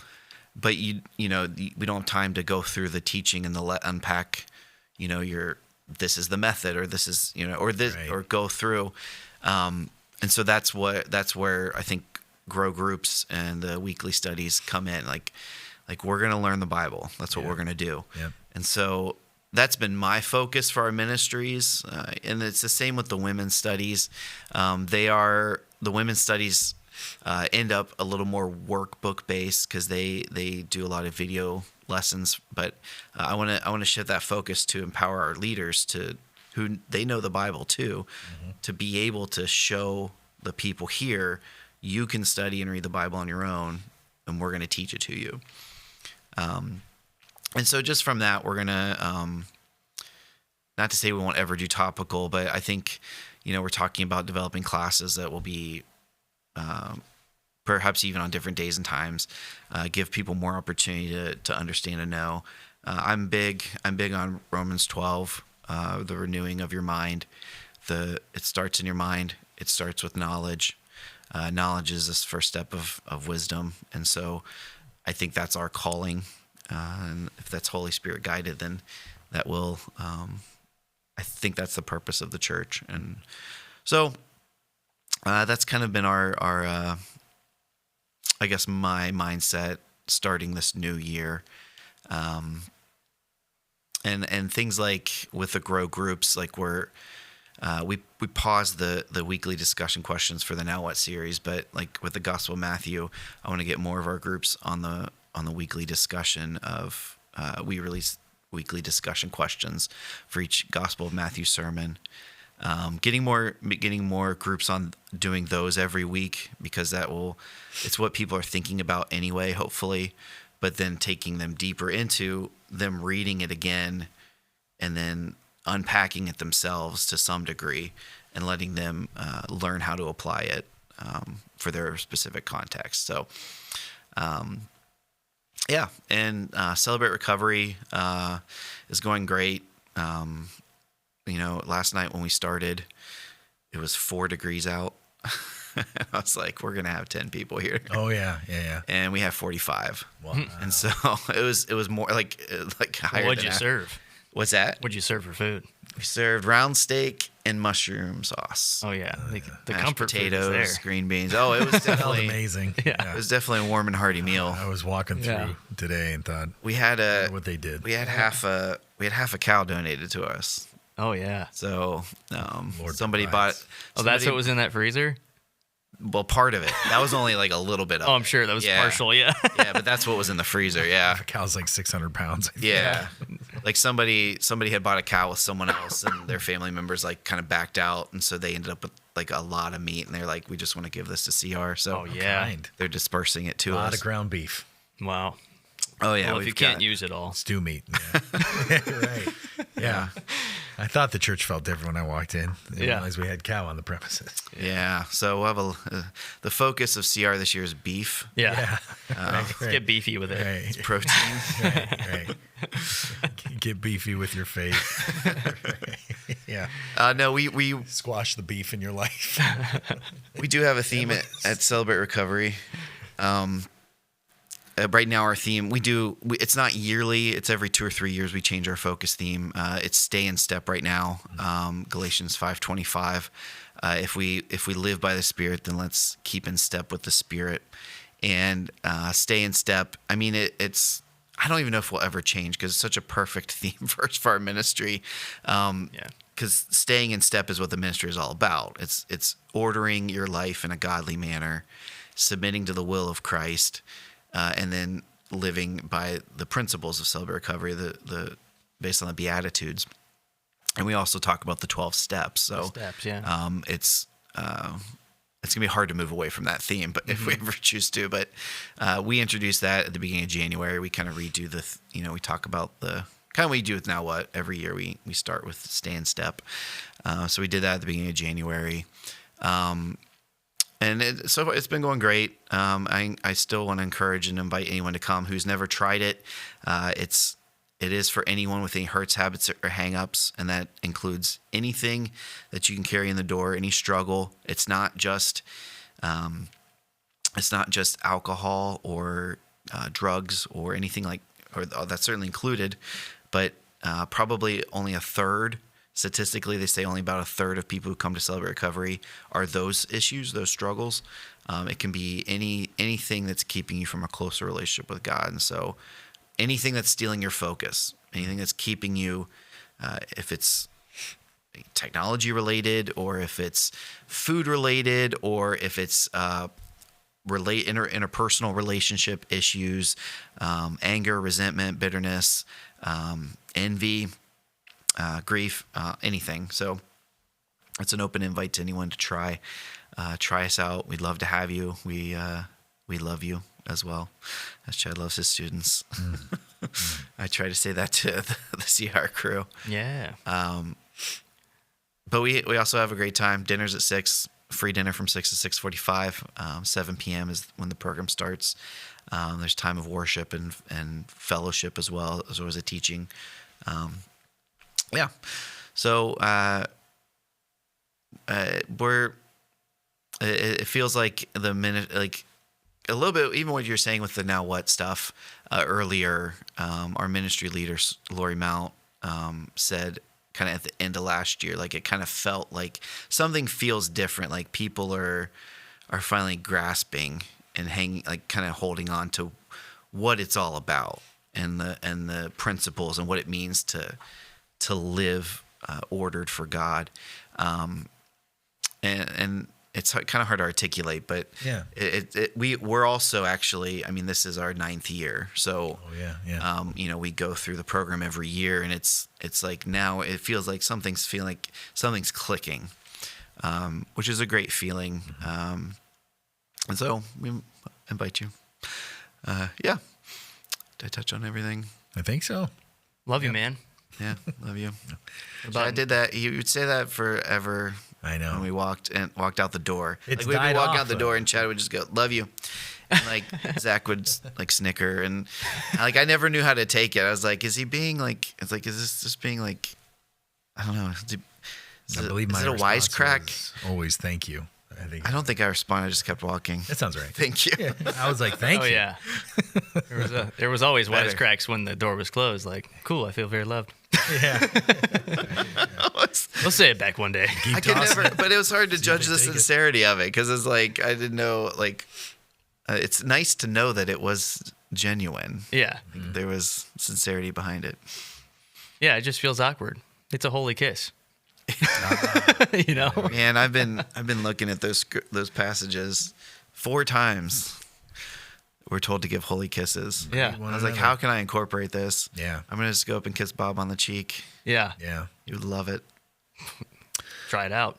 but we don't have time to go through the teaching and unpack, this is the method, or this is, or this, Right. or go through. And so that's where I think grow groups and the weekly studies come in. Like we're going to learn the Bible. That's what we're going to do. Yep. And so that's been my focus for our ministries. And it's the same with the women's studies. The women's studies end up a little more workbook based because they do a lot of video lessons. But I want to shift that focus to empower our leaders who they know the Bible too, to be able to show the people here, you can study and read the Bible on your own, and we're going to teach it to you. And so just from that, we're going to, not to say we won't ever do topical, but I think, we're talking about developing classes that will be perhaps even on different days and times, give people more opportunity to understand and know. I'm big on Romans 12. the renewing of your mind. It starts in your mind. It starts with knowledge. Knowledge is this first step of wisdom. And so I think that's our calling. And if that's Holy Spirit guided, then that will, I think that's the purpose of the church. And so that's kind of been our I guess my mindset starting this new year. And things like with the grow groups, like we paused the weekly discussion questions for the Now What series, but like with the Gospel of Matthew, I want to get more of our groups on the weekly discussion of we release weekly discussion questions for each Gospel of Matthew sermon. Getting more groups on doing those every week, because it's what people are thinking about anyway, hopefully, but then taking them deeper into them reading it again and then unpacking it themselves to some degree and letting them learn how to apply it for their specific context. So, yeah, and Celebrate Recovery is going great. Last night when we started, it was 4 degrees out. I was like, we're going to have 10 people here. Oh, yeah. And we have 45. Wow. And so it was more like higher. What'd you serve? What's that? What'd you serve for food? We served round steak and mushroom sauce. Oh yeah, the Mashed comfort potatoes, food is there. green beans. Oh, it was That felt definitely amazing. Yeah. It was definitely a warm and hearty meal. I was walking through today and thought We had what they did. we had half a cow donated to us. Oh yeah. So Lord somebody provides. bought. Oh, that's what was in that freezer. Well, part of it. That was only like a little bit of Oh, I'm it. sure that was Yeah. partial. Yeah. Yeah, but that's what was in the freezer. Yeah. A cow's like 600 pounds. I think. Yeah. Like somebody had bought a cow with someone else, and their family members like kind of backed out, and so they ended up with like a lot of meat, and they're like, we just want to give this to CR. So Oh yeah. Kind. they're dispersing it to A lot us. of ground beef. Wow. Oh yeah. Well, if you can't use it all. Stew meat. Yeah. Right. Yeah. I thought the church felt different when I walked in. I Yeah. realized we had cow on the premises. Yeah. So we'll have the focus of CR this year is beef, Yeah. Right. Get beefy with it. Right. protein. Right. Get beefy with your faith. Yeah. No, we Squash the beef in your life. we do have a theme at Celebrate Recovery. Right now, our theme it's not yearly; it's every 2 or 3 years we change our focus theme. It's stay in step right now, Galatians 5:25. If we live by the Spirit, then let's keep in step with the Spirit, and stay in step. I mean, it's. I don't even know if we'll ever change because it's such a perfect theme verse for our ministry. Because staying in step is what the ministry is all about. It's ordering your life in a godly manner, submitting to the will of Christ. And then living by the principles of Celebrate Recovery, the based on the Beatitudes, and we also talk about the 12 steps. So Steps, yeah. it's gonna be hard to move away from that theme, but if we ever choose to. But we introduced that at the beginning of January. We kind of redo we talk about the kind of what we do with Now What every year. We start with stay in step. So we did that at the beginning of January. And so it's been going great. I still want to encourage and invite anyone to come who's never tried it. It is for anyone with any hurts, habits, or hang-ups, and that includes anything that you can carry in the door, any struggle. It's not just alcohol or drugs or anything or that's certainly included, but probably only a third. Statistically, they say only about a third of people who come to Celebrate Recovery are those issues, those struggles. It can be anything that's keeping you from a closer relationship with God. And so anything that's stealing your focus, anything that's keeping you, if it's technology related or if it's food related or if it's interpersonal relationship issues, anger, resentment, bitterness, envy, grief, anything. So it's an open invite to anyone to try us out. We'd love to have you. We love you as well, as Chad loves his students. I try to say that to the CR crew. Yeah. But we also have a great time. Dinner's at 6, free dinner from 6 to 6:45. 7 p.m. is when the program starts. There's time of worship and fellowship as well as a teaching. Yeah. So it feels like the minute, like a little bit, even what you're saying with the now what stuff earlier, our ministry leader, Lori Mount, said kind of at the end of last year, like it kind of felt like something feels different. Like people are finally grasping and hanging, like kind of holding on to what it's all about and the principles and what it means to live ordered for God. And it's kind of hard to articulate, but Yeah. We're also actually, I mean, this is our 9th year. So, we go through the program every year, and it's like now it feels like something's clicking, which is a great feeling. And so we invite you. Did I touch on everything? I think so. Love you, man. Yeah, love you. About- I did that. You would say that forever. I know. When we walked out the door, It's like we'd be died walking off, out the door, and Chad would just go, "Love you," and like Zach would like snicker, and like I never knew how to take it. I was like, "Is he being like? It's like, is this just being like? I don't know. I believe my is it a response wisecrack? was always thank you. I don't think I responded. I just kept walking. That sounds right. Thank you. Yeah. I was like, thank Oh you. yeah. There was always Better. wisecracks when the door was closed. Like, cool, I feel very loved. Yeah. We'll say it back one day. I could tossing never, but it was hard to judge they the take it. sincerity of it because it's like I didn't know. Like, it's nice to know that it was genuine. Yeah. There was sincerity behind it. Yeah, it just feels awkward. It's a holy kiss. You know? Man, I've been looking at those passages 4 times. We're told to give holy kisses. Yeah. I was like, how can I incorporate this? Yeah. I'm gonna just go up and kiss Bob on the cheek. Yeah. Yeah. You would love it. Try it out.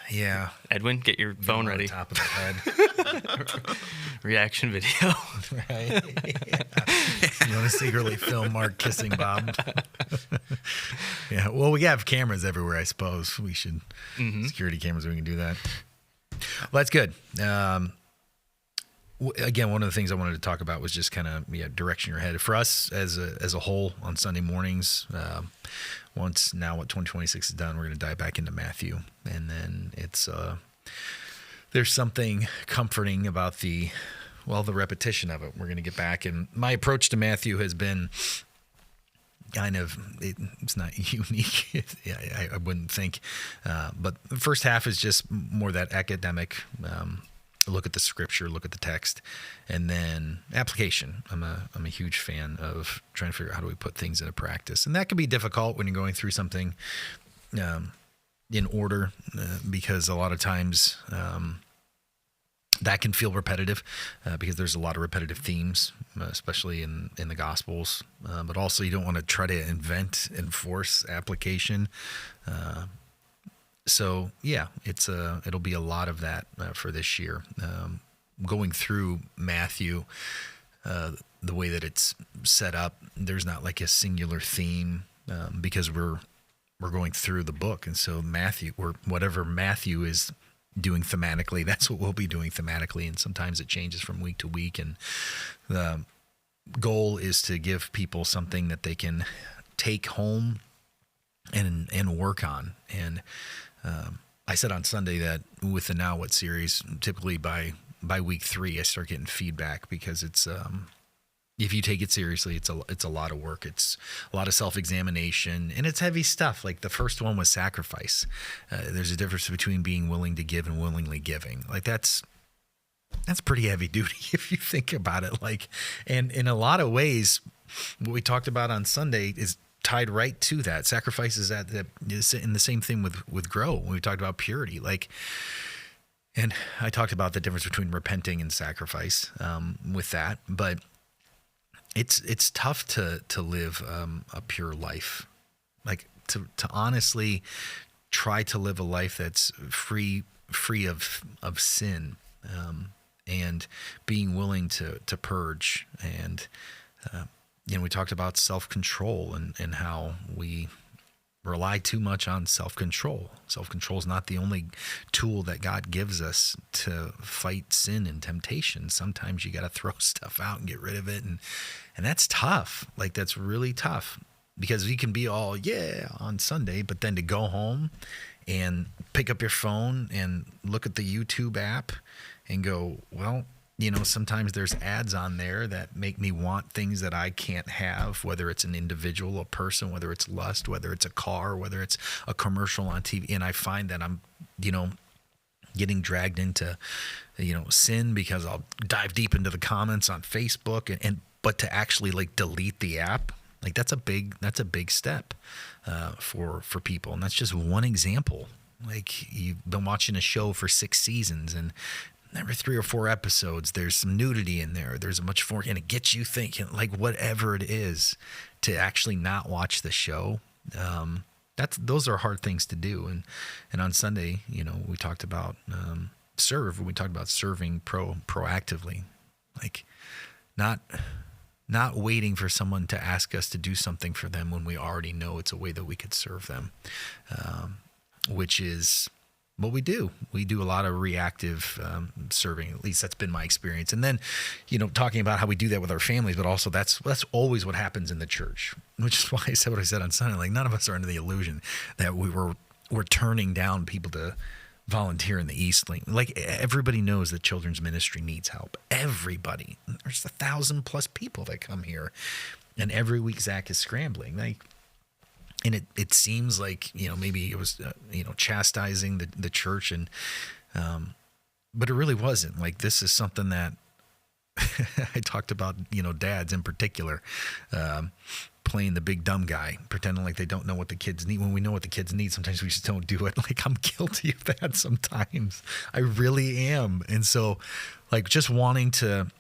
Yeah. Edwin, get your phone On ready. top of the head. Reaction video. Right. You want to secretly film Mark kissing Bob? Yeah. Well, we have cameras everywhere. I suppose we should security cameras. We can do that. Well, that's good. Again, one of the things I wanted to talk about was just kind of direction you're headed. For us as a whole on Sunday mornings, once now what 2026 is done, we're going to dive back into Matthew, and then it's there's something comforting about the repetition of it. We're going to get back, and my approach to Matthew has been kind of it's not unique. I wouldn't think, but the first half is just more that academic. Look at the scripture, look at the text, and then application. I'm a huge fan of trying to figure out how do we put things into practice, and that can be difficult when you're going through something in order, because a lot of times that can feel repetitive because there's a lot of repetitive themes, especially in the Gospels. But also, you don't want to try to invent and force application. So yeah, it'll be a lot of that for this year. Going through Matthew, the way that it's set up, there's not like a singular theme because we're going through the book, and so Matthew, or whatever Matthew is doing thematically, that's what we'll be doing thematically, and sometimes it changes from week to week. And the goal is to give people something that they can take home and work on. And I said on Sunday that with the Now What series, typically by week 3, I start getting feedback because it's if you take it seriously, it's a lot of work. It's a lot of self-examination, and it's heavy stuff. Like the first one was sacrifice. There's a difference between being willing to give and willingly giving. Like that's pretty heavy duty if you think about it. Like, and in a lot of ways, what we talked about on Sunday is tied right to that. Sacrifice is in the same thing with grow when we talked about purity. Like, and I talked about the difference between repenting and sacrifice with that, but it's tough to live a pure life, like to honestly try to live a life that's free of sin, and being willing to purge. And we talked about self-control and how we rely too much on self-control. Self-control is not the only tool that God gives us to fight sin and temptation. Sometimes you got to throw stuff out and get rid of it. And that's tough. Like, that's really tough. because you can be all, yeah, on Sunday, but then to go home and pick up your phone and look at the YouTube app and go, well, you know, sometimes there's ads on there that make me want things that I can't have, whether it's an individual, a person, whether it's lust, whether it's a car, whether it's a commercial on TV. And I find that I'm, you know, getting dragged into, you know, sin because I'll dive deep into the comments on Facebook but to actually like delete the app, like that's a big step for people. And that's just one example. Like you've been watching a show for 6 seasons and every 3 or 4 episodes, there's some nudity in there. There's a much more, and it gets you thinking, like whatever it is, to actually not watch the show. Those are hard things to do. And on Sunday, you know, we talked about we talked about serving proactively, like not waiting for someone to ask us to do something for them when we already know it's a way that we could serve them, which is what we do. We do a lot of reactive serving. At least that's been my experience. And then, you know, talking about how we do that with our families, but also that's always what happens in the church, which is why I said what I said on Sunday. Like none of us are under the illusion that we're turning down people to volunteer in the East Link. Like everybody knows that children's ministry needs help. Everybody. There's 1,000+ people that come here, and every week Zach is scrambling. Like. And it seems like, you know, maybe it was, you know, chastising the church, but it really wasn't. Like this is something that I talked about, you know, dads in particular, playing the big dumb guy, pretending like they don't know what the kids need when we know what the kids need. Sometimes we just don't do it. Like I'm guilty of that sometimes. I really am. And so like just wanting to,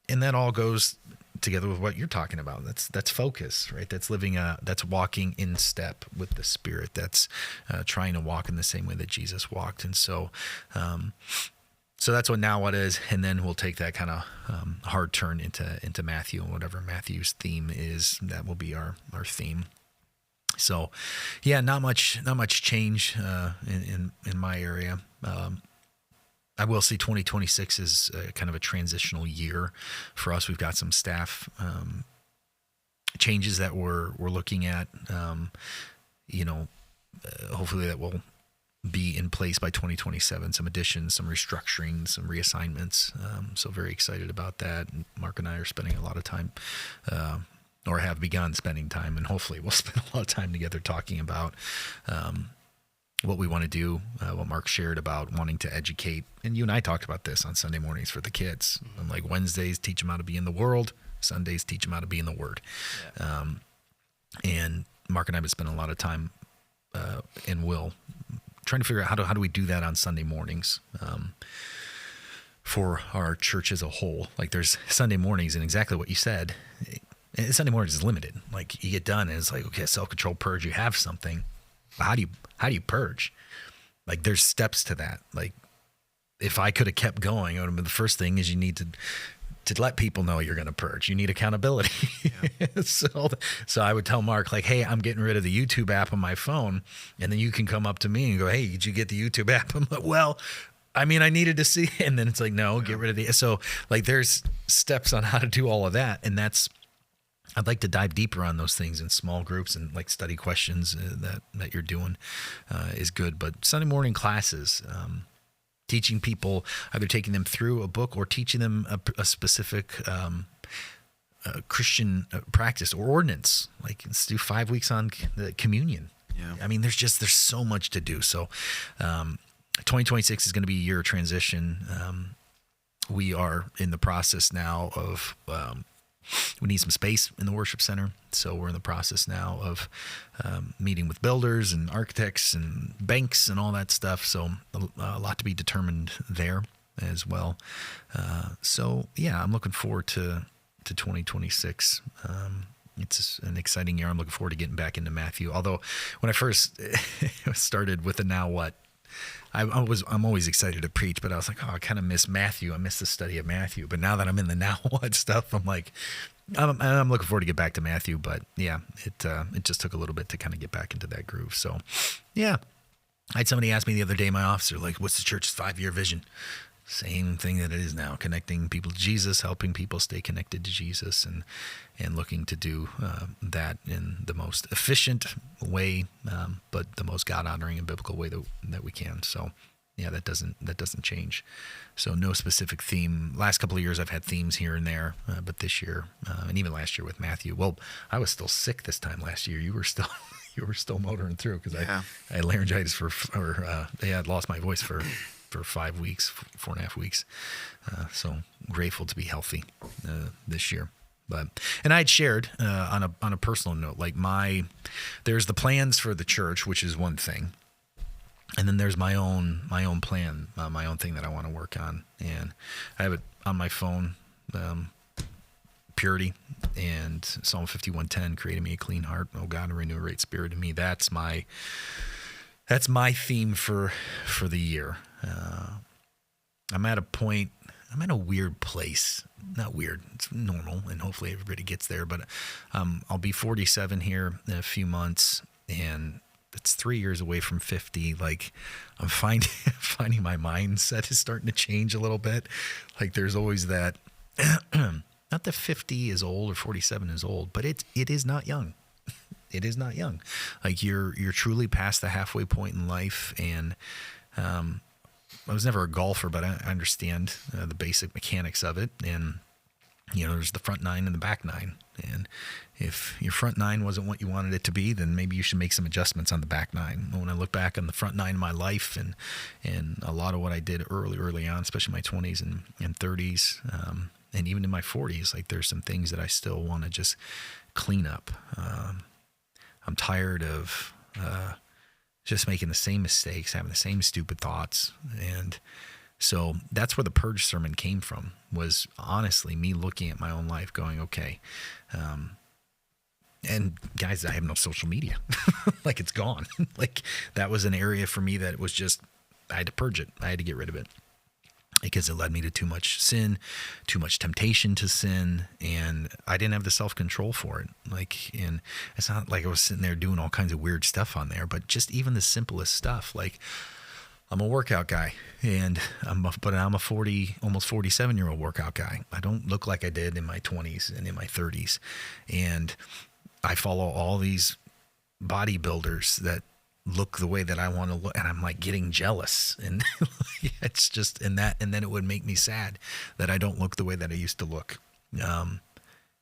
and that all goes together with what you're talking about. That's focus, right? That's that's walking in step with the Spirit. That's trying to walk in the same way that Jesus walked. And so, so that's what Now What is. And then we'll take that kind of hard turn into Matthew, and whatever Matthew's theme is, that will be our theme. So, yeah, not much change in my area. I will say 2026 is kind of a transitional year for us. We've got some staff changes that we're looking at. You know, hopefully that will be in place by 2027. Some additions, some restructuring, some reassignments. So very excited about that. And Mark and I are spending a lot of time, or have begun spending time, and hopefully we'll spend a lot of time together talking about what we want to do, what Mark shared about wanting to educate. And you and I talked about this on Sunday mornings for the kids. And like Wednesdays, teach them how to be in the world. Sundays, teach them how to be in the Word. Yeah. And Mark and I have been spending a lot of time and will trying to figure out how do we do that on Sunday mornings for our church as a whole. Like there's Sunday mornings, and exactly what you said, Sunday mornings is limited. Like you get done and it's like, okay, self-control purge, you have something. How do you purge? Like there's steps to that. Like if I could have kept going, it would have been the first thing is you need to let people know you're going to purge. You need accountability. Yeah. So I would tell Mark like, hey, I'm getting rid of the YouTube app on my phone. And then you can come up to me and go, hey, did you get the YouTube app? I'm like, well, I mean, I needed to see. And then it's like, no, get rid of the. So like there's steps on how to do all of that. And I'd like to dive deeper on those things in small groups, and like study questions that you're doing is good. But Sunday morning classes, teaching people, either taking them through a book or teaching them a specific Christian practice or ordinance. Like let's do 5 weeks on the communion. Yeah. I mean, there's so much to do. So 2026 is going to be a year of transition. We are in the process now of we need some space in the worship center. So we're in the process now of meeting with builders and architects and banks and all that stuff. So a lot to be determined there as well. So yeah, I'm looking forward to 2026. It's an exciting year. I'm looking forward to getting back into Matthew. Although when I first started with the Now What, I'm always excited to preach, but I was like, oh, I kind of miss Matthew. I miss the study of Matthew. But now that I'm in the Now What stuff, I'm like, I'm looking forward to get back to Matthew. But yeah, it just took a little bit to kind of get back into that groove. So yeah, I had somebody ask me the other day in my office, like, what's the church's 5-year vision? Same thing that it is now, connecting people to Jesus, helping people stay connected to Jesus, and looking to do that in the most efficient way, but the most God-honoring and biblical way that we can. So, yeah, that doesn't change. So no specific theme. Last couple of years I've had themes here and there, but this year, and even last year with Matthew, well, I was still sick this time last year. You were still motoring through because I had laryngitis I had lost my voice for 5 weeks, 4.5 weeks. So grateful to be healthy this year. And I'd shared on a personal note, like there's the plans for the church, which is one thing. And then there's my own plan, my own thing that I want to work on. And I have it on my phone, purity and Psalm 51:10, creating me a clean heart, O God, and renew a right spirit in me. That's my theme for the year. I'm at a weird place. Not weird, it's normal, and hopefully everybody gets there. But I'll be 47 here in a few months, and it's 3 years away from 50. Like, I'm finding my mindset is starting to change a little bit. Like, there's always that, not that 50 is old or 47 is old, but it is not young. It is not young. Like, you're truly past the halfway point in life. And I was never a golfer, but I understand the basic mechanics of it. And, there's the front nine and the back nine. And if your front nine wasn't what you wanted it to be, then maybe you should make some adjustments on the back nine. When I look back on the front nine of my life and a lot of what I did early on, especially my 20s and 30s, and even in my 40s, like, there's some things that I still want to just clean up. I'm tired of just making the same mistakes, having the same stupid thoughts. And so that's where the Purge sermon came from, was honestly me looking at my own life going, okay, and guys, I have no social media. Like, it's gone. Like, that was an area for me that was just, I had to purge it. I had to get rid of it because it led me to too much sin, too much temptation to sin, and I didn't have the self-control for it. Like, and it's not like I was sitting there doing all kinds of weird stuff on there, but just even the simplest stuff. Like, I'm a workout guy, and I'm a 40, almost 47-year-old workout guy. I don't look like I did in my 20s and in my 30s, and I follow all these bodybuilders that look the way that I want to look, and I'm like getting jealous, and it's just, and then it would make me sad that I don't look the way that I used to look.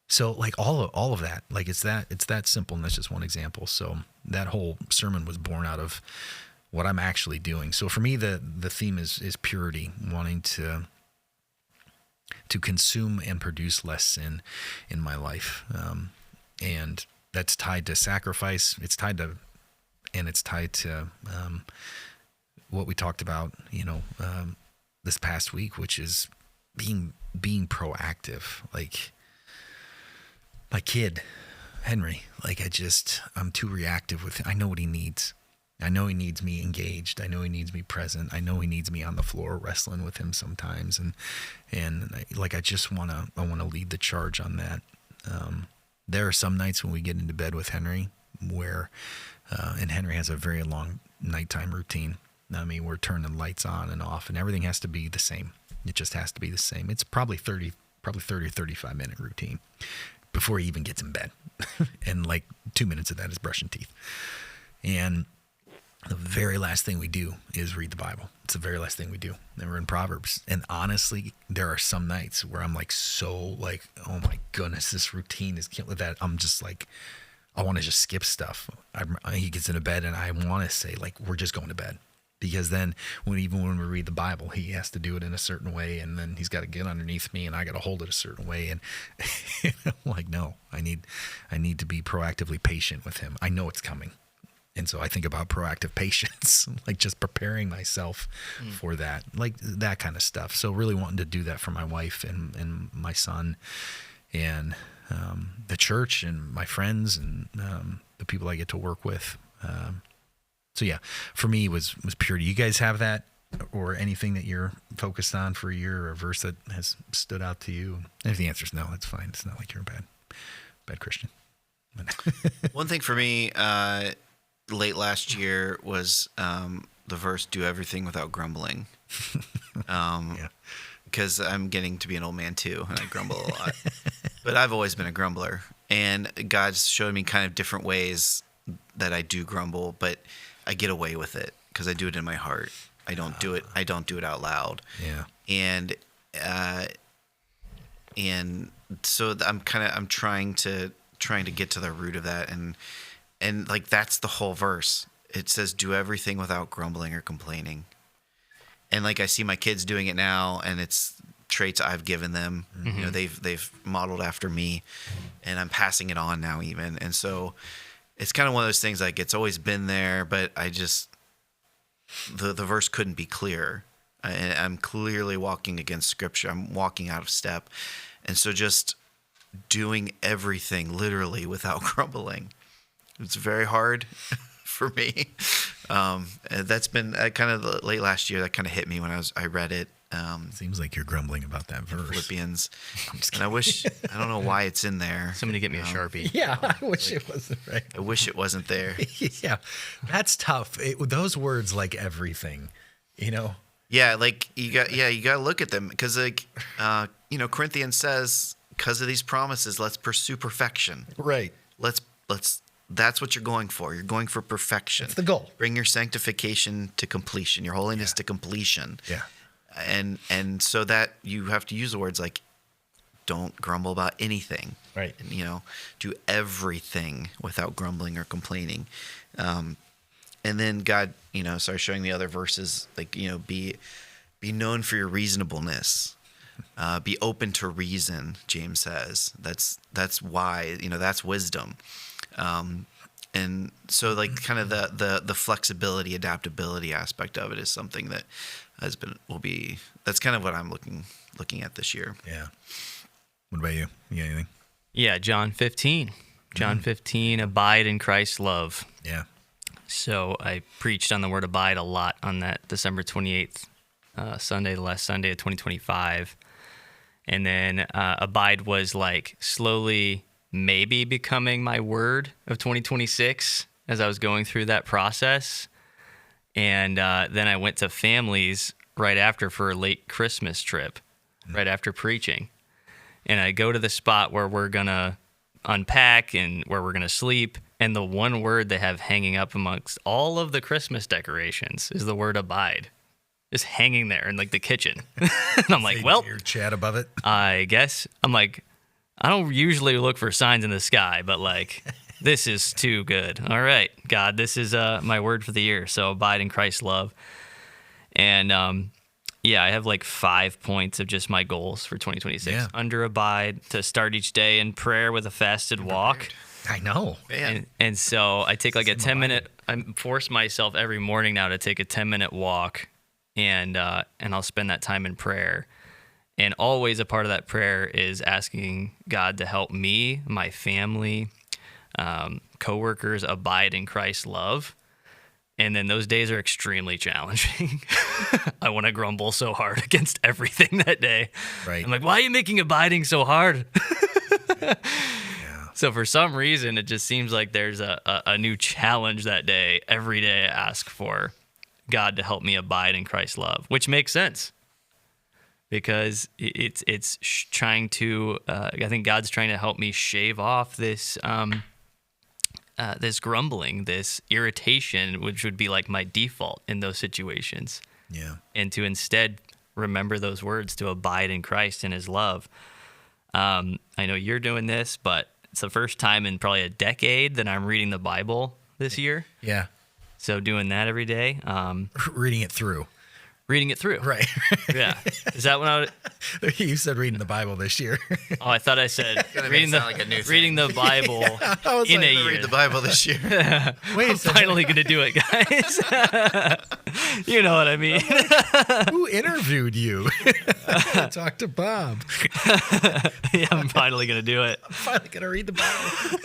So like all of that, like it's that simple, and that's just one example. So that whole sermon was born out of what I'm actually doing. So for me, the theme is purity, wanting to consume and produce less sin in my life. And that's tied to sacrifice. It's tied to what we talked about, this past week, which is being proactive. Like my kid, Henry, like I'm too reactive with him. I know what he needs. I know he needs me engaged. I know he needs me present. I know he needs me on the floor wrestling with him sometimes. And I want to lead the charge on that. There are some nights when we get into bed with Henry where, and Henry has a very long nighttime routine. I mean, we're turning lights on and off, and everything has to be the same. It just has to be the same. It's probably 30 or 35-minute routine before he even gets in bed. And like 2 minutes of that is brushing teeth. And the very last thing we do is read the Bible. It's the very last thing we do. And we're in Proverbs. And honestly, there are some nights where I'm like, so like, oh my goodness, this routine is killing that. I'm just like, I want to just skip stuff. He gets into bed and I want to say, like, we're just going to bed. Because then even when we read the Bible, he has to do it in a certain way. And then he's got to get underneath me and I got to hold it a certain way. And I'm like, no, I need to be proactively patient with him. I know it's coming. And so I think about proactive patience, like just preparing myself for that, like that kind of stuff. So really wanting to do that for my wife and my son and the church and my friends and the people I get to work with. So yeah, for me was purity. You guys have that or anything that you're focused on for a year or a verse that has stood out to you? And if the answer is no, that's fine. It's not like you're a bad Christian. One thing for me, late last year was the verse, do everything without grumbling. Because I'm getting to be an old man too, and I grumble a lot. But I've always been a grumbler. And God's showed me kind of different ways that I do grumble, but I get away with it because I do it in my heart. I don't do it out loud. Yeah. And so I'm trying to get to the root of that, and like that's the whole verse. It says, do everything without grumbling or complaining. And like I see my kids doing it now, and it's traits I've given them. Mm-hmm. You know, they've modeled after me, and I'm passing it on now even. And so it's kind of one of those things, like it's always been there, but I just the verse couldn't be clearer. I'm clearly walking against Scripture. I'm walking out of step. And so just doing everything literally without grumbling. It's very hard for me. And that's been kind of late last year. That kind of hit me when I read it. Seems like you're grumbling about that verse. Philippians. And I don't know why it's in there. Somebody get me a Sharpie. Yeah, I wish it wasn't right. I wish it wasn't there. Yeah, that's tough. Those words, like everything, you know. Yeah, like you got to look at them because Corinthians says, because of these promises, let's pursue perfection. Right. Let's that's what you're going for. You're going for perfection. That's the goal. Bring your sanctification to completion, your holiness to completion. Yeah. And so that you have to use the words like, don't grumble about anything. Right. And, do everything without grumbling or complaining. And then God, started showing the other verses, like, be known for your reasonableness. Be open to reason, James says. That's why, that's wisdom. And so like kind of the flexibility, adaptability aspect of it is something that that's kind of what I'm looking at this year. Yeah. What about you? You got anything? Yeah, John 15. John 15, abide in Christ's love. Yeah. So I preached on the word abide a lot on that December 28th Sunday, the last Sunday of 2025. And then abide was like slowly maybe becoming my word of 2026 as I was going through that process. And then I went to families right after for a late Christmas trip, right after preaching. And I go to the spot where we're going to unpack and where we're going to sleep. And the one word they have hanging up amongst all of the Christmas decorations is the word abide. Just hanging there in like the kitchen. And I'm like, well, your chat above it. I guess. I'm like, I don't usually look for signs in the sky, but like, this is too good. All right, God, this is my word for the year. So abide in Christ's love. And I have like 5 points of just my goals for 2026. Yeah. Under abide, to start each day in prayer with a fasted walk. I know. Man. And so I take like a 10-minute, I force myself every morning now to take a 10-minute walk, and I'll spend that time in prayer. And always a part of that prayer is asking God to help me, my family, coworkers abide in Christ's love. And then those days are extremely challenging. I want to grumble so hard against everything that day. Right. I'm like, why are you making abiding so hard? So for some reason, it just seems like there's a new challenge that day. Every day I ask for God to help me abide in Christ's love, which makes sense because it's trying to, I think God's trying to help me shave off this this grumbling, this irritation, which would be like my default in those situations. Yeah. And to instead remember those words, to abide in Christ and his love. I know you're doing this, but it's the first time in probably a decade that I'm reading the Bible this year. Yeah. So doing that every day. Reading it through. Reading it through. Right. Yeah. Is that when You said reading the Bible this year. Oh, I thought I said Reading like a new thing. reading the Bible I was in like, a year. Read the Bible this year. Wait a I'm second. finally going to do it, guys. You know what I mean. Who interviewed you? Talk to Bob. Yeah, I'm finally going to do it. I'm finally going to read the Bible.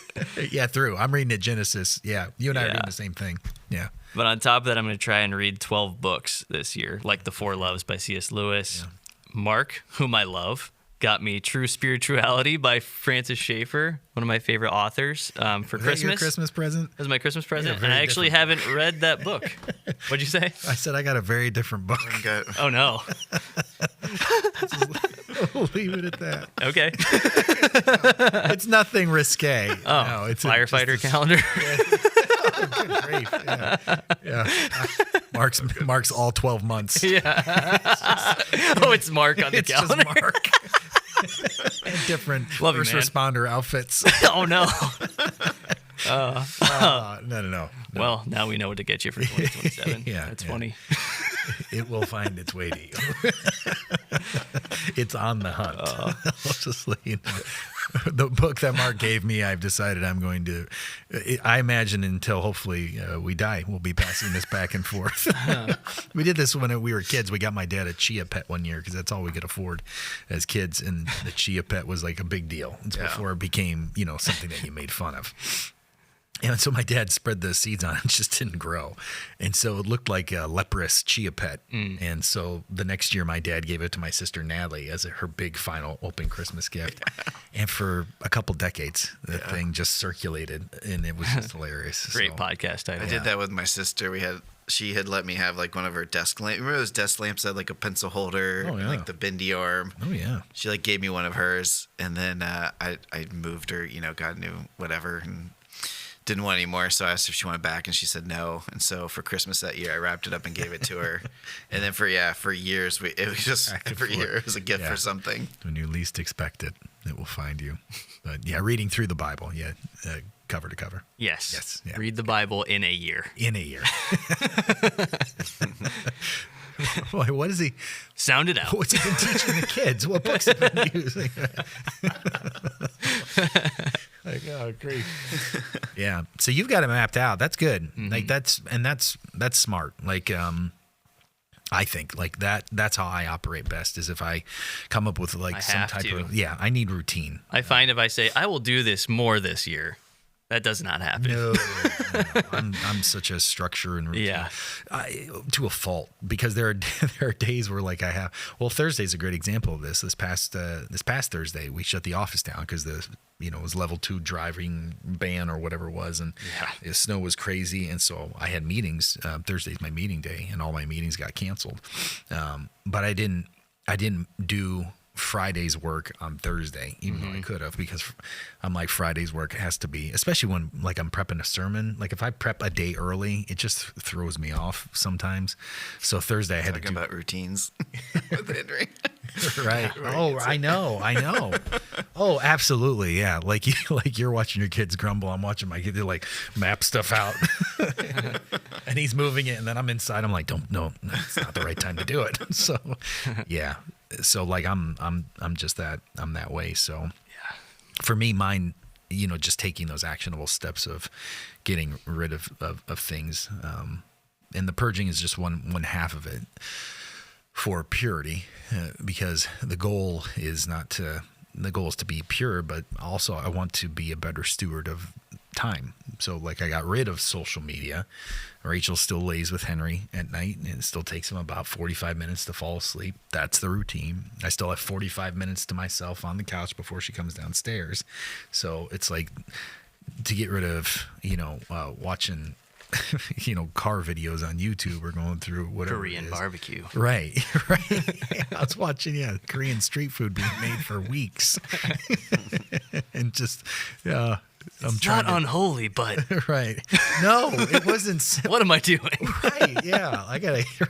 Yeah, through. I'm reading at Genesis. Yeah, you and I are Yeah. doing the same thing. Yeah. But on top of that, I'm going to try and read 12 books this year, like The Four Loves by C.S. Lewis, Mark, whom I love, got me True Spirituality by Francis Schaeffer, one of my favorite authors, for Was that Christmas. your Christmas present? That was my Christmas present, very and I actually haven't read that book. What'd you say? I said I got a very different book. Oh, no. We'll leave it at that. Okay. It's nothing risque. Oh, no, it's firefighter calendar. Good grief. Yeah. Mark's all 12 months. Yeah. Oh, it's Mark on the It's calendar. just Mark. And different Love you, first man. responder outfits. Oh, no. No. Well, now we know what to get you for 2027. Yeah, That's yeah. funny. It will find its way to you. It's on the hunt. I'll just let you know. The book that Mark gave me, I've decided I'm going to, I imagine until hopefully we die, we'll be passing this back and forth. We did this when we were kids. We got my dad a chia pet one year because that's all we could afford as kids. And the chia pet was like a big deal. It's before it became, something that you made fun of. And so my dad spread the seeds on it, just didn't grow. And so it looked like a leprous chia pet. And so the next year, my dad gave it to my sister Natalie as her big final open Christmas gift. And for a couple decades, the thing just circulated, and it was just hilarious. Great podcast title. I did that with my sister. She had let me have like one of her desk lamps. Remember those desk lamps that had like a pencil holder, Oh, yeah. like the bendy arm? Oh, yeah. She like gave me one of hers, and then I moved her, got new whatever, and didn't want any more. So I asked if she wanted back, and she said no. And so for Christmas that year, I wrapped it up and gave it to her. And then for years, it was just Back and every forth. year it was a gift Yeah. for something. When you least expect it, it will find you. But yeah, reading through the Bible, cover to cover. Yes. Yes, yeah. Read the Bible in a year. In a year. Boy, what is he? Sound it out. What's he been teaching the kids? What books have he been using? Like, oh, great. Yeah. So you've got it mapped out. That's good. Like that's smart. Like, I think like that's how I operate best is if I come up with like some have type to. of, I need routine. I find if I say, I will do this more this year, that does not happen. No. I'm such a structure and routine. Yeah. To a fault, because there are days where like I have. Well, Thursday's a great example of this. This past Thursday, we shut the office down because it was level 2 driving ban or whatever it was, and the snow was crazy, and so I had meetings. Thursday's my meeting day, and all my meetings got canceled. But I didn't do Friday's work on Thursday, even though I could have, because I'm like, Friday's work has to be, especially when like I'm prepping a sermon. Like if I prep a day early, it just throws me off sometimes. So Thursday I had Talking to do about routines with Henry. right. Oh, I know. Oh, absolutely. Yeah. Like you're watching your kids grumble. I'm watching my kids like map stuff out, and he's moving it, and then I'm inside. I'm like, no, it's not the right time to do it. So, yeah. So like I'm just that. I'm that way. So yeah. For me, mine, just taking those actionable steps of getting rid of things, and the purging is just one half of it. For purity, because the goal is to be pure, but also I want to be a better steward of time. So like I got rid of social media. Rachel still lays with Henry at night, and it still takes him about 45 minutes to fall asleep. That's the routine. I still have 45 minutes to myself on the couch before she comes downstairs. So it's like to get rid of, watching car videos on YouTube or going through whatever Korean it is. barbecue. Right. Yeah, I was watching, Korean street food being made for weeks. And just, I'm trying Not unholy, but right. No, it wasn't. what am I doing? Right. Yeah.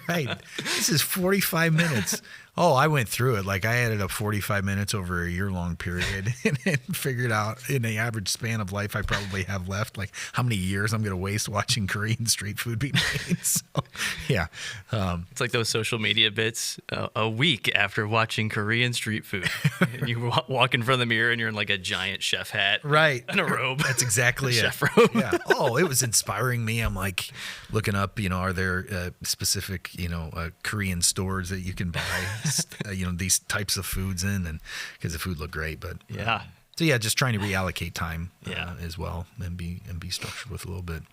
Right. This is 45 minutes. Oh, I went through it. Like I added up 45 minutes over a year-long period and figured out in the average span of life I probably have left, like how many years I'm going to waste watching Korean street food be made. So, yeah. It's like those social media bits a week after watching Korean street food. And you walk in front of the mirror and you're in like a giant chef hat. Right. And a robe. That's exactly it. Chef robe. Yeah. Oh, it was inspiring me. I'm like looking up, are there specific, Korean stores that you can buy, these types of foods in, and because the food looked great, but Yeah. So yeah, just trying to reallocate time Yeah. as well and be structured with a little bit.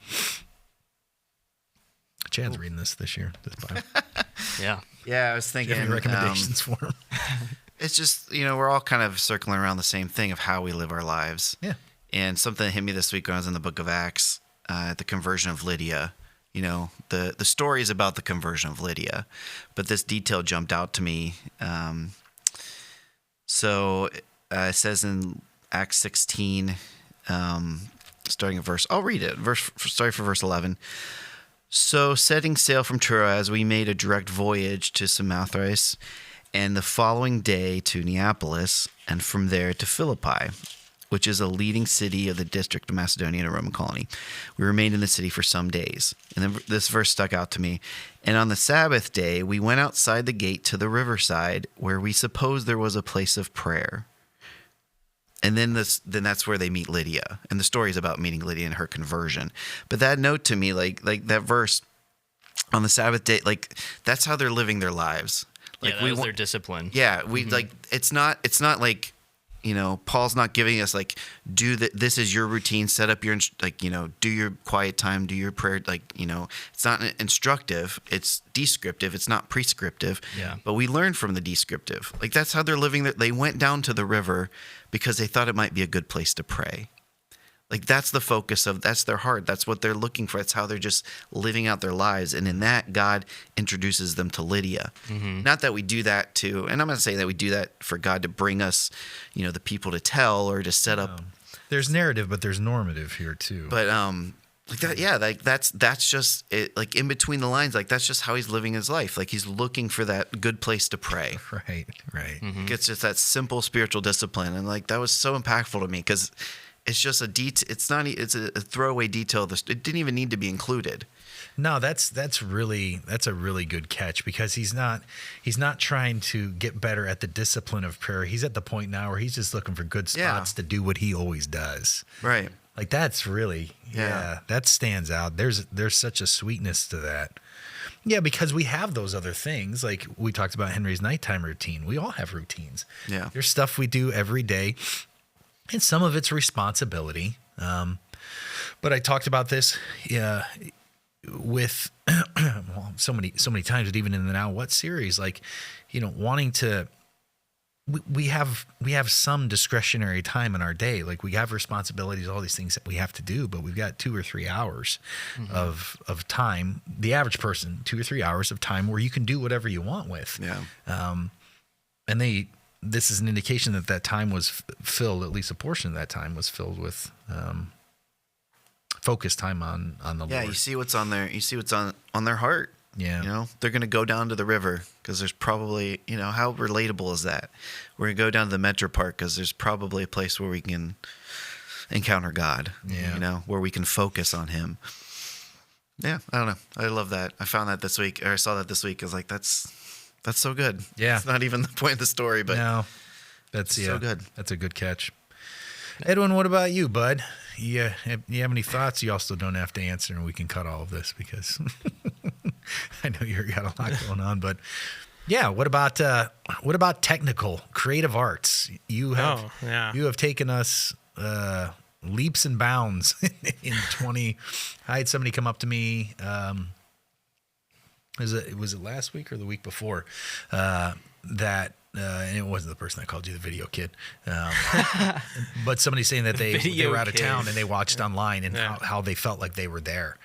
Chad's reading this year. This Bible. Yeah. Yeah, I was Do you thinking. have any recommendations for him? It's just, we're all kind of circling around the same thing of how we live our lives. Yeah. And something that hit me this week when I was in the book of Acts, the conversion of Lydia. The story is about the conversion of Lydia, but this detail jumped out to me. So it says in Acts 16, starting at I'll read it. Starting from verse 11. So setting sail from Troas, we made a direct voyage to Samothrace, and the following day to Neapolis, and from there to Philippi, which is a leading city of the district of Macedonia and a Roman colony. We remained in the city for some days. And then this verse stuck out to me. And on the Sabbath day, we went outside the gate to the riverside, where we supposed there was a place of prayer. And then that's where they meet Lydia. And the story is about meeting Lydia and her conversion. But that note to me, like that verse, on the Sabbath day, like that's how they're living their lives. Like that was their discipline. Yeah, like it's not like, Paul's not giving us like, this is your routine, set up your, do your quiet time, do your prayer. It's not instructive, it's descriptive, it's not prescriptive. Yeah. But we learn from the descriptive. Like that's how they're living. They went down to the river because they thought it might be a good place to pray. Like that's the focus that's their heart. That's what they're looking for. It's how they're just living out their lives. And in that, God introduces them to Lydia. Mm-hmm. Not that we do that and I'm not saying that we do that for God to bring us, the people to tell or to set up. There's narrative, but there's normative here too. But like that, yeah, like that's just it. Like in between the lines, like that's just how he's living his life. Like he's looking for that good place to pray. Right. Mm-hmm. It's just that simple spiritual discipline, and like that was so impactful to me because it's just it's a throwaway detail. It didn't even need to be included. No, that's a really good catch, because he's not trying to get better at the discipline of prayer. He's at the point now where he's just looking for good spots to do what he always does. Right. Like that's really that stands out. There's such a sweetness to that. Yeah, because we have those other things. Like we talked about Henry's nighttime routine. We all have routines. Yeah. There's stuff we do every day, and some of it's responsibility. But I talked about this with so many times, but even in the Now What series, like, wanting to, we have some discretionary time in our day. Like we have responsibilities, all these things that we have to do, but we've got 2 or 3 hours of time. The average person, 2 or 3 hours of time where you can do whatever you want with. Yeah. And this is an indication that time was filled, at least a portion of that time was filled with focused time on the Lord. Yeah, you see what's on there. You see what's on their heart. Yeah. They're going to go down to the river because there's probably, how relatable is that? We're going to go down to the Metro Park because there's probably a place where we can encounter God, where we can focus on him. Yeah, I don't know. I love that. I found that this week, or I saw that this week. I was like, that's so good. Yeah. It's not even the point of the story, but no, that's so good. That's a good catch. Edwin, what about you, bud? You have any thoughts? You also don't have to answer, and we can cut all of this because I know you've got a lot going on. But yeah, what about technical, creative arts? You have taken us leaps and bounds in 20. I had somebody come up to me. Was it last week or the week before? And it wasn't the person that called you the video kid, but somebody saying that they were out of town and they watched online and how they felt like they were there.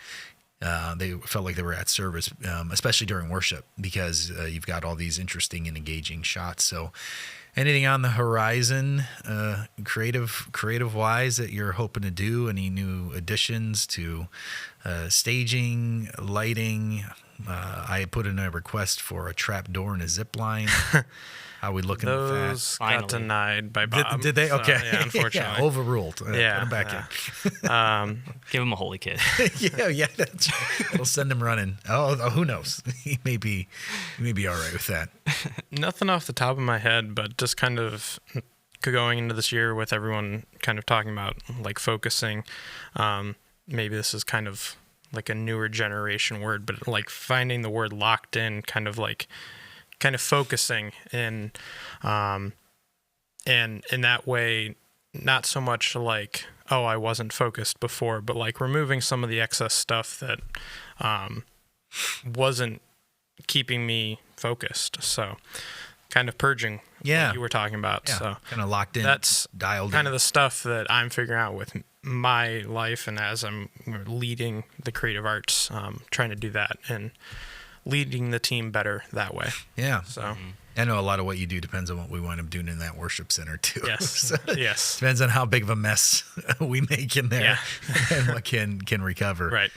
They felt like they were at service, especially during worship, because you've got all these interesting and engaging shots. So anything on the horizon, creative wise, that you're hoping to do? Any new additions to staging, lighting? I put in a request for a trap door and a zip line. How are we looking at that? Those got denied by Bob. Did they? Okay. Yeah, unfortunately. Overruled. Put them back in. Give him a holy kid. yeah, that's right. We'll send him running. Oh, who knows? He may be all right with that. Nothing off the top of my head, but just kind of going into this year with everyone kind of talking about like focusing. Maybe this is kind of like a newer generation word, but like finding the word locked in, kind of focusing and in that way, not so much like, oh, I wasn't focused before, but like removing some of the excess stuff that wasn't keeping me focused. So kind of purging Yeah. what you were talking about. Yeah, So kind of locked in. that's dialed kind in. of the stuff that I'm figuring out with my life, and as I'm leading the creative arts, trying to do that and leading the team better that way. Yeah. So I know a lot of what you do depends on what we wind up doing in that worship center too. yes, So yes, depends on how big of a mess we make in there and what can recover. right.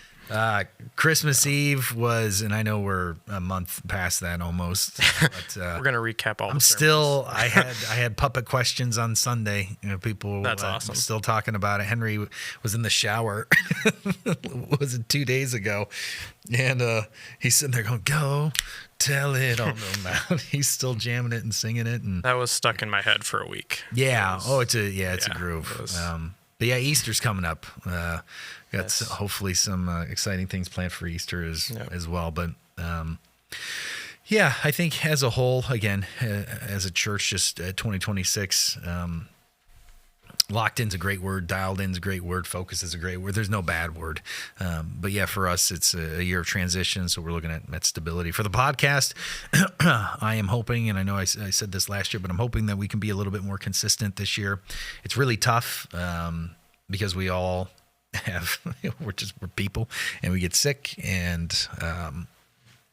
Christmas Eve was, and I know we're a month past that almost, but We're gonna recap all. I'm the sermons. still. I had puppet questions on Sunday. People. That's awesome. Still talking about it. Henry was in the shower. Was it 2 days ago? And he's sitting there going, "Go tell it on the mount." He's still jamming it and singing it, and That was stuck in my head for a week. yeah. It's a groove. it was- But yeah, Easter's coming up. Got Yes. hopefully some exciting things planned for Easter Yep. as well. But yeah, I think as a whole, again, as a church, just 2026, locked in's a great word, dialed in's a great word, focus is a great word. There's no bad word. But yeah, for us, it's a year of transition. So we're looking at stability. For the podcast, I am hoping, and I know I said this last year, but I'm hoping that we can be a little bit more consistent this year. It's really tough because we all we're people and we get sick, and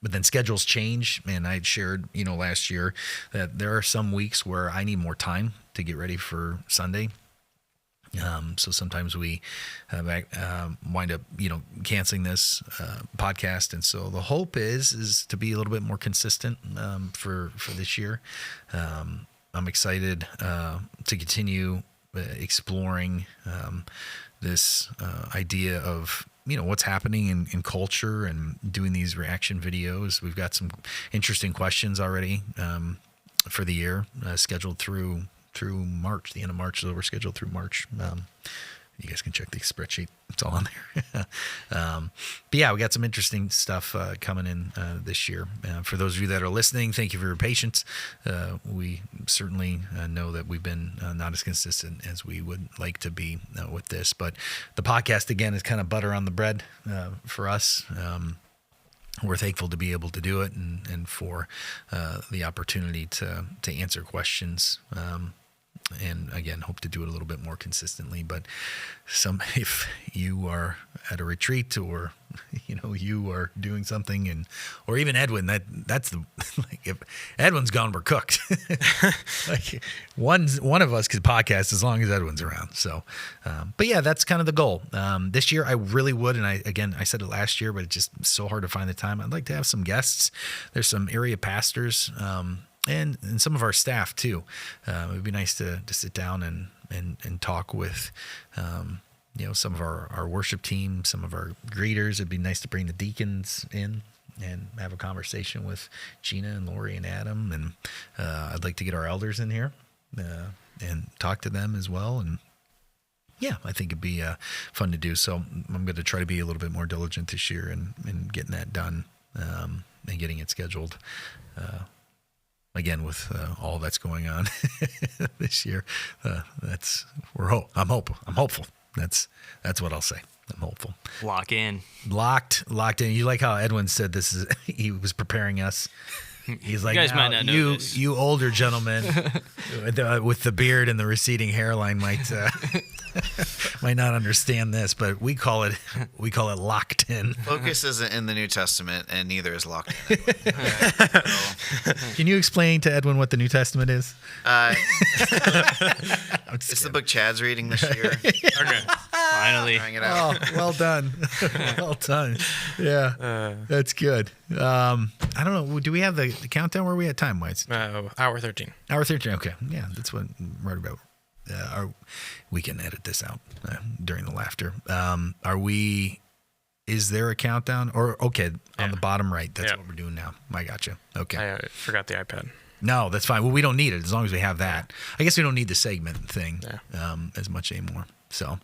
but then schedules change. And I shared last year that there are some weeks where I need more time to get ready for Sunday. So sometimes we wind up canceling this podcast, and so the hope is to be a little bit more consistent for this year. I'm excited to continue exploring this idea of what's happening in culture and doing these reaction videos. We've got some interesting questions already for the year scheduled through March, the end of March. So we're scheduled through March. You guys can check the spreadsheet. It's all on there. But yeah, we got some interesting stuff coming in this year. For those of you that are listening, thank you for your patience. We certainly know that we've been not as consistent as we would like to be with this. But the podcast, again, is kind of butter on the bread for us. We're thankful to be able to do it and for the opportunity to answer questions. And again, hope to do it a little bit more consistently. But if you are at a retreat, or you are doing something, or even Edwin, that's the if Edwin's gone, we're cooked. One of us could podcast as long as Edwin's around. So, but yeah, that's kind of the goal. This year, I really would, and I said it last year, but it's just so hard to find the time. I'd like to have some guests. There's some area pastors. And some of our staff too. It would be nice to sit down and talk with, some of our worship team, some of our greeters. It'd be nice to bring the deacons in and have a conversation with Gina and Lori and Adam. And I'd like to get our elders in here and talk to them as well. And yeah, I think it'd be fun to do. So I'm going to try to be a little bit more diligent this year and getting that done and getting it scheduled. Again, with all that's going on this year, I'm hopeful. That's what I'll say. I'm hopeful. Locked in. You like how Edwin said he was preparing us. He's like, you guys might not know this. You older gentlemen with the beard and the receding hairline might not understand this, but we call it locked in. Focus isn't in the New Testament, and neither is locked in. Can you explain to Edwin what the New Testament is? It's the book Chad's reading this year. Okay. Finally. Trying it out. Oh, well done. Well done. Yeah, that's good. I don't know. Do we have the countdown? Where are we at time-wise? Hour 13. Hour 13. Okay. Yeah, that's what right about. We can edit this out during the laughter. Is there a countdown? Or, okay, on the bottom right, that's what we're doing now. I gotcha. Okay. I forgot the iPad. No, that's fine. Well, we don't need it as long as we have that. I guess we don't need the segment thing as much anymore. So,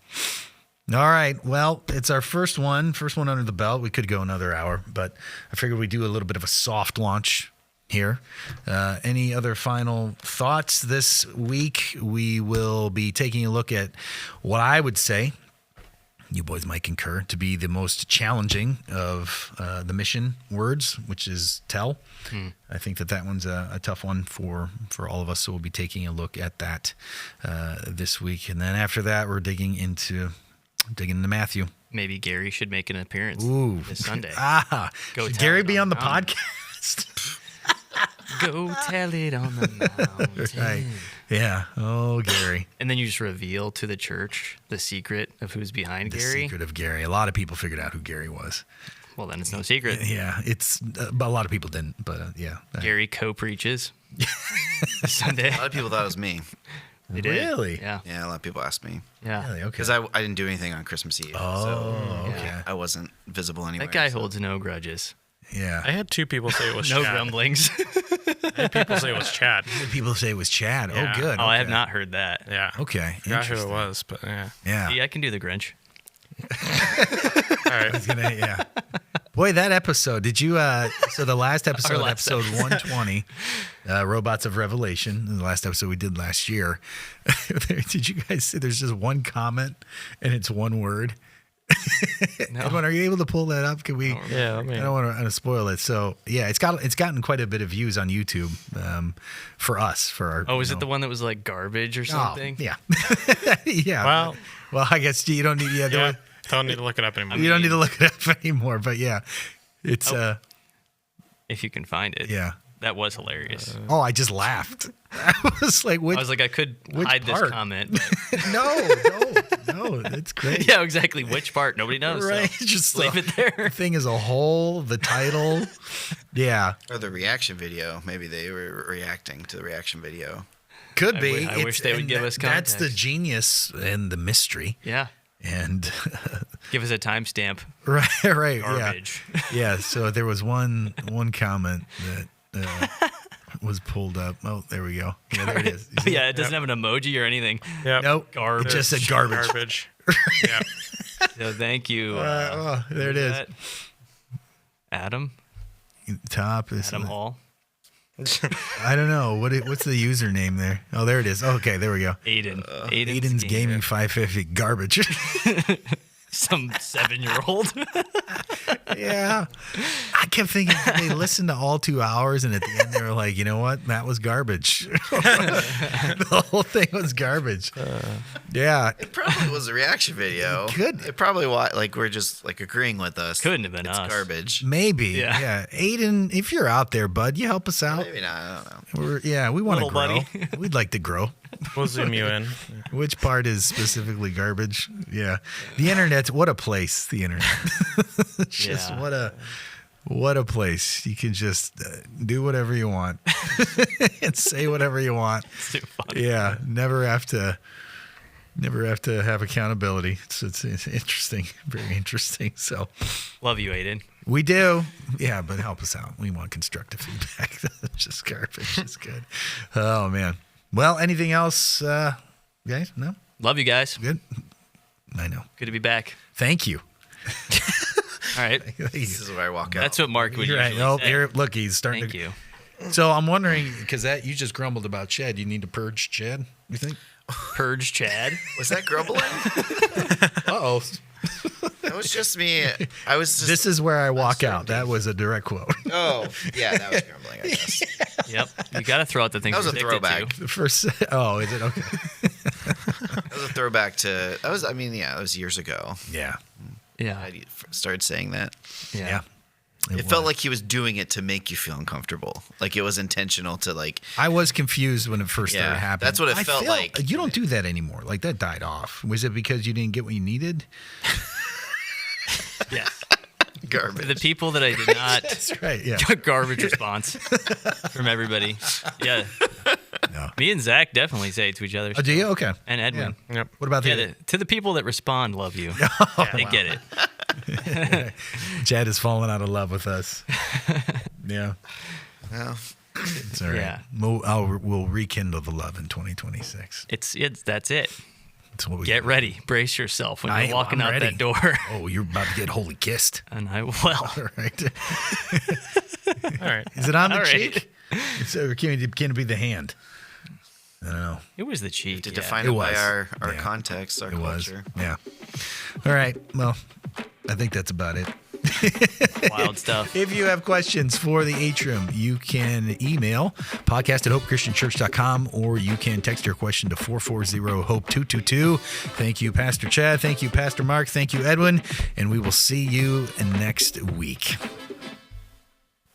all right. Well, it's our first one under the belt. We could go another hour, but I figured we'd do a little bit of a soft launch here. Any other final thoughts this week? We will be taking a look at what I would say you boys might concur, to be the most challenging of the mission words, which is tell. I think that one's a tough one for all of us, so we'll be taking a look at that this week. And then after that, we're digging into Matthew. Maybe Gary should make an appearance this Sunday. Should Gary be on the podcast? Go tell it on the mountain. Right. Yeah. Oh, Gary. And then you just reveal to the church the secret of who's behind The Gary. secret of Gary. A lot of people figured out who Gary was. Well, then it's no secret. Yeah, but a lot of people didn't. But yeah, Gary co-preaches Sunday. A lot of people thought it was me. They did. Really? Yeah. Yeah, a lot of people asked me. Yeah. Really? Okay. Because I didn't do anything on Christmas Eve. Oh, so okay. I wasn't visible anywhere. That guy so. holds no grudges. Yeah. I had 2 people say it was No Chad. grumblings. I had people say it was Chad. People say it was Chad. Yeah. Oh, good. Oh, I have Okay. not heard that. Yeah. Okay. I forgot who it Interesting. was, but yeah. Yeah. Yeah, I can do the Grinch. All right. He's gonna, yeah. Boy, that episode. Did you? So the last episode, last episode 120, Robots of Revelation, the last episode we did last year. Did you guys see? There's just one comment, and it's one word. No. Edwin, are you able to pull that up? Can we? Yeah, let me- I don't want to spoil it. So yeah, it's gotten quite a bit of views on YouTube for us for our. Oh, is it the one that was like garbage or something? Oh, yeah. Yeah. Well, I guess you don't need. yeah. Don't need to look it up anymore. You don't need to look it up anymore. But yeah, it's If you can find it. yeah. That was hilarious. Oh, I just laughed. I was like, I was like, I could hide part? this comment. but- no, it's great. yeah, exactly. Which part? Nobody knows. Right. So Just leave the it there. thing as a whole, the title. Yeah. Or the reaction video. Maybe they were reacting to the reaction video. Could be. I wish they would and give us That's the context. genius and the mystery. Yeah. And Give us a timestamp. right. Garbage. Yeah. So there was one comment that was pulled up. Oh, there we go. Yeah, there it is. You see yeah, it doesn't have an emoji or anything. Yep. Nope. Garbage. It just said garbage. Garbage. Yeah. So thank you. There it is. that? Adam. Top is Adam Hall. I don't know what's the username there. Oh, there it is. Okay, there we go. Aiden. Aiden's Gaming 550 garbage. Some 7-year-old. Yeah, I kept thinking they listened to all 2 hours, and at the end they were like, you know what, that was garbage. The whole thing was garbage. Yeah, It probably was a reaction video. Could. It probably we're just like agreeing with us. Couldn't have been it's us. garbage. maybe. Yeah. Yeah, Aiden, if you're out there, bud, you help us out. Maybe not. I don't know. We want to Little grow. buddy. We'd like to grow. We'll zoom you in. Which part is specifically garbage? Yeah, the internet. What a place, the internet. Just Yeah. what a place. You can just do whatever you want and say whatever you want. It's too funny. Yeah, never have to have accountability. It's interesting, very interesting. So Love you, Aiden. we do, yeah, but help us out. We want constructive feedback. Just garbage is good. Oh man. Well, anything else, guys? No, Love you guys. good. I know. Good to be back. Thank you. All right. This is where I walk out. That's what Mark would You're right. usually Oh, say. here, look, he's starting Thank to. you. So I'm wondering, because you just grumbled about Chad. You need to purge Chad, you think? Purge Chad. Was that grumbling? Uh-oh. That was just me. I was just. This is where I walk out. Uncertainty. That was a direct quote. Oh, yeah, that was grumbling, I guess. Yep. You got to throw out the things That was you're a addicted throwback. to. The first. Oh, is it? Okay. That was a throwback to. That was years ago. Yeah. Yeah. I started saying that. Yeah. It felt like he was doing it to make you feel uncomfortable. Like it was intentional to like. I was confused when it first started Yeah, happening. that's what it felt like. You don't do that anymore. Like that died off. Was it because you didn't get what you needed? Yeah. Garbage. The people that I did not. That's right. Yeah. Garbage response from everybody. Yeah. No. Me and Zach definitely say it to each other. Oh, do you? Okay. And Edwin. Yeah. Yep. What about Yeah, to the people that respond, love you. They get it. Chad has fallen out of love with us. Yeah. Well, It's all right. Yeah. We'll rekindle the love in 2026. It's that's it. That's what we Get ready. Brace yourself when I'm you're walking out ready. that door. Oh, you're about to get holy kissed. And I will. All right. All right. Is it on the All right. cheek? So can it be the hand? I don't know. It was the cheek. to yeah. define It it by was. our Yeah. context, our It was. culture. Yeah. All right. Well, I think that's about it. Wild stuff. If you have questions for the Atrium, you can email podcast@hopechristianchurch.com, or you can text your question to 440-HOPE-222. Thank you, Pastor Chad. Thank you, Pastor Mark. Thank you, Edwin. And we will see you next week.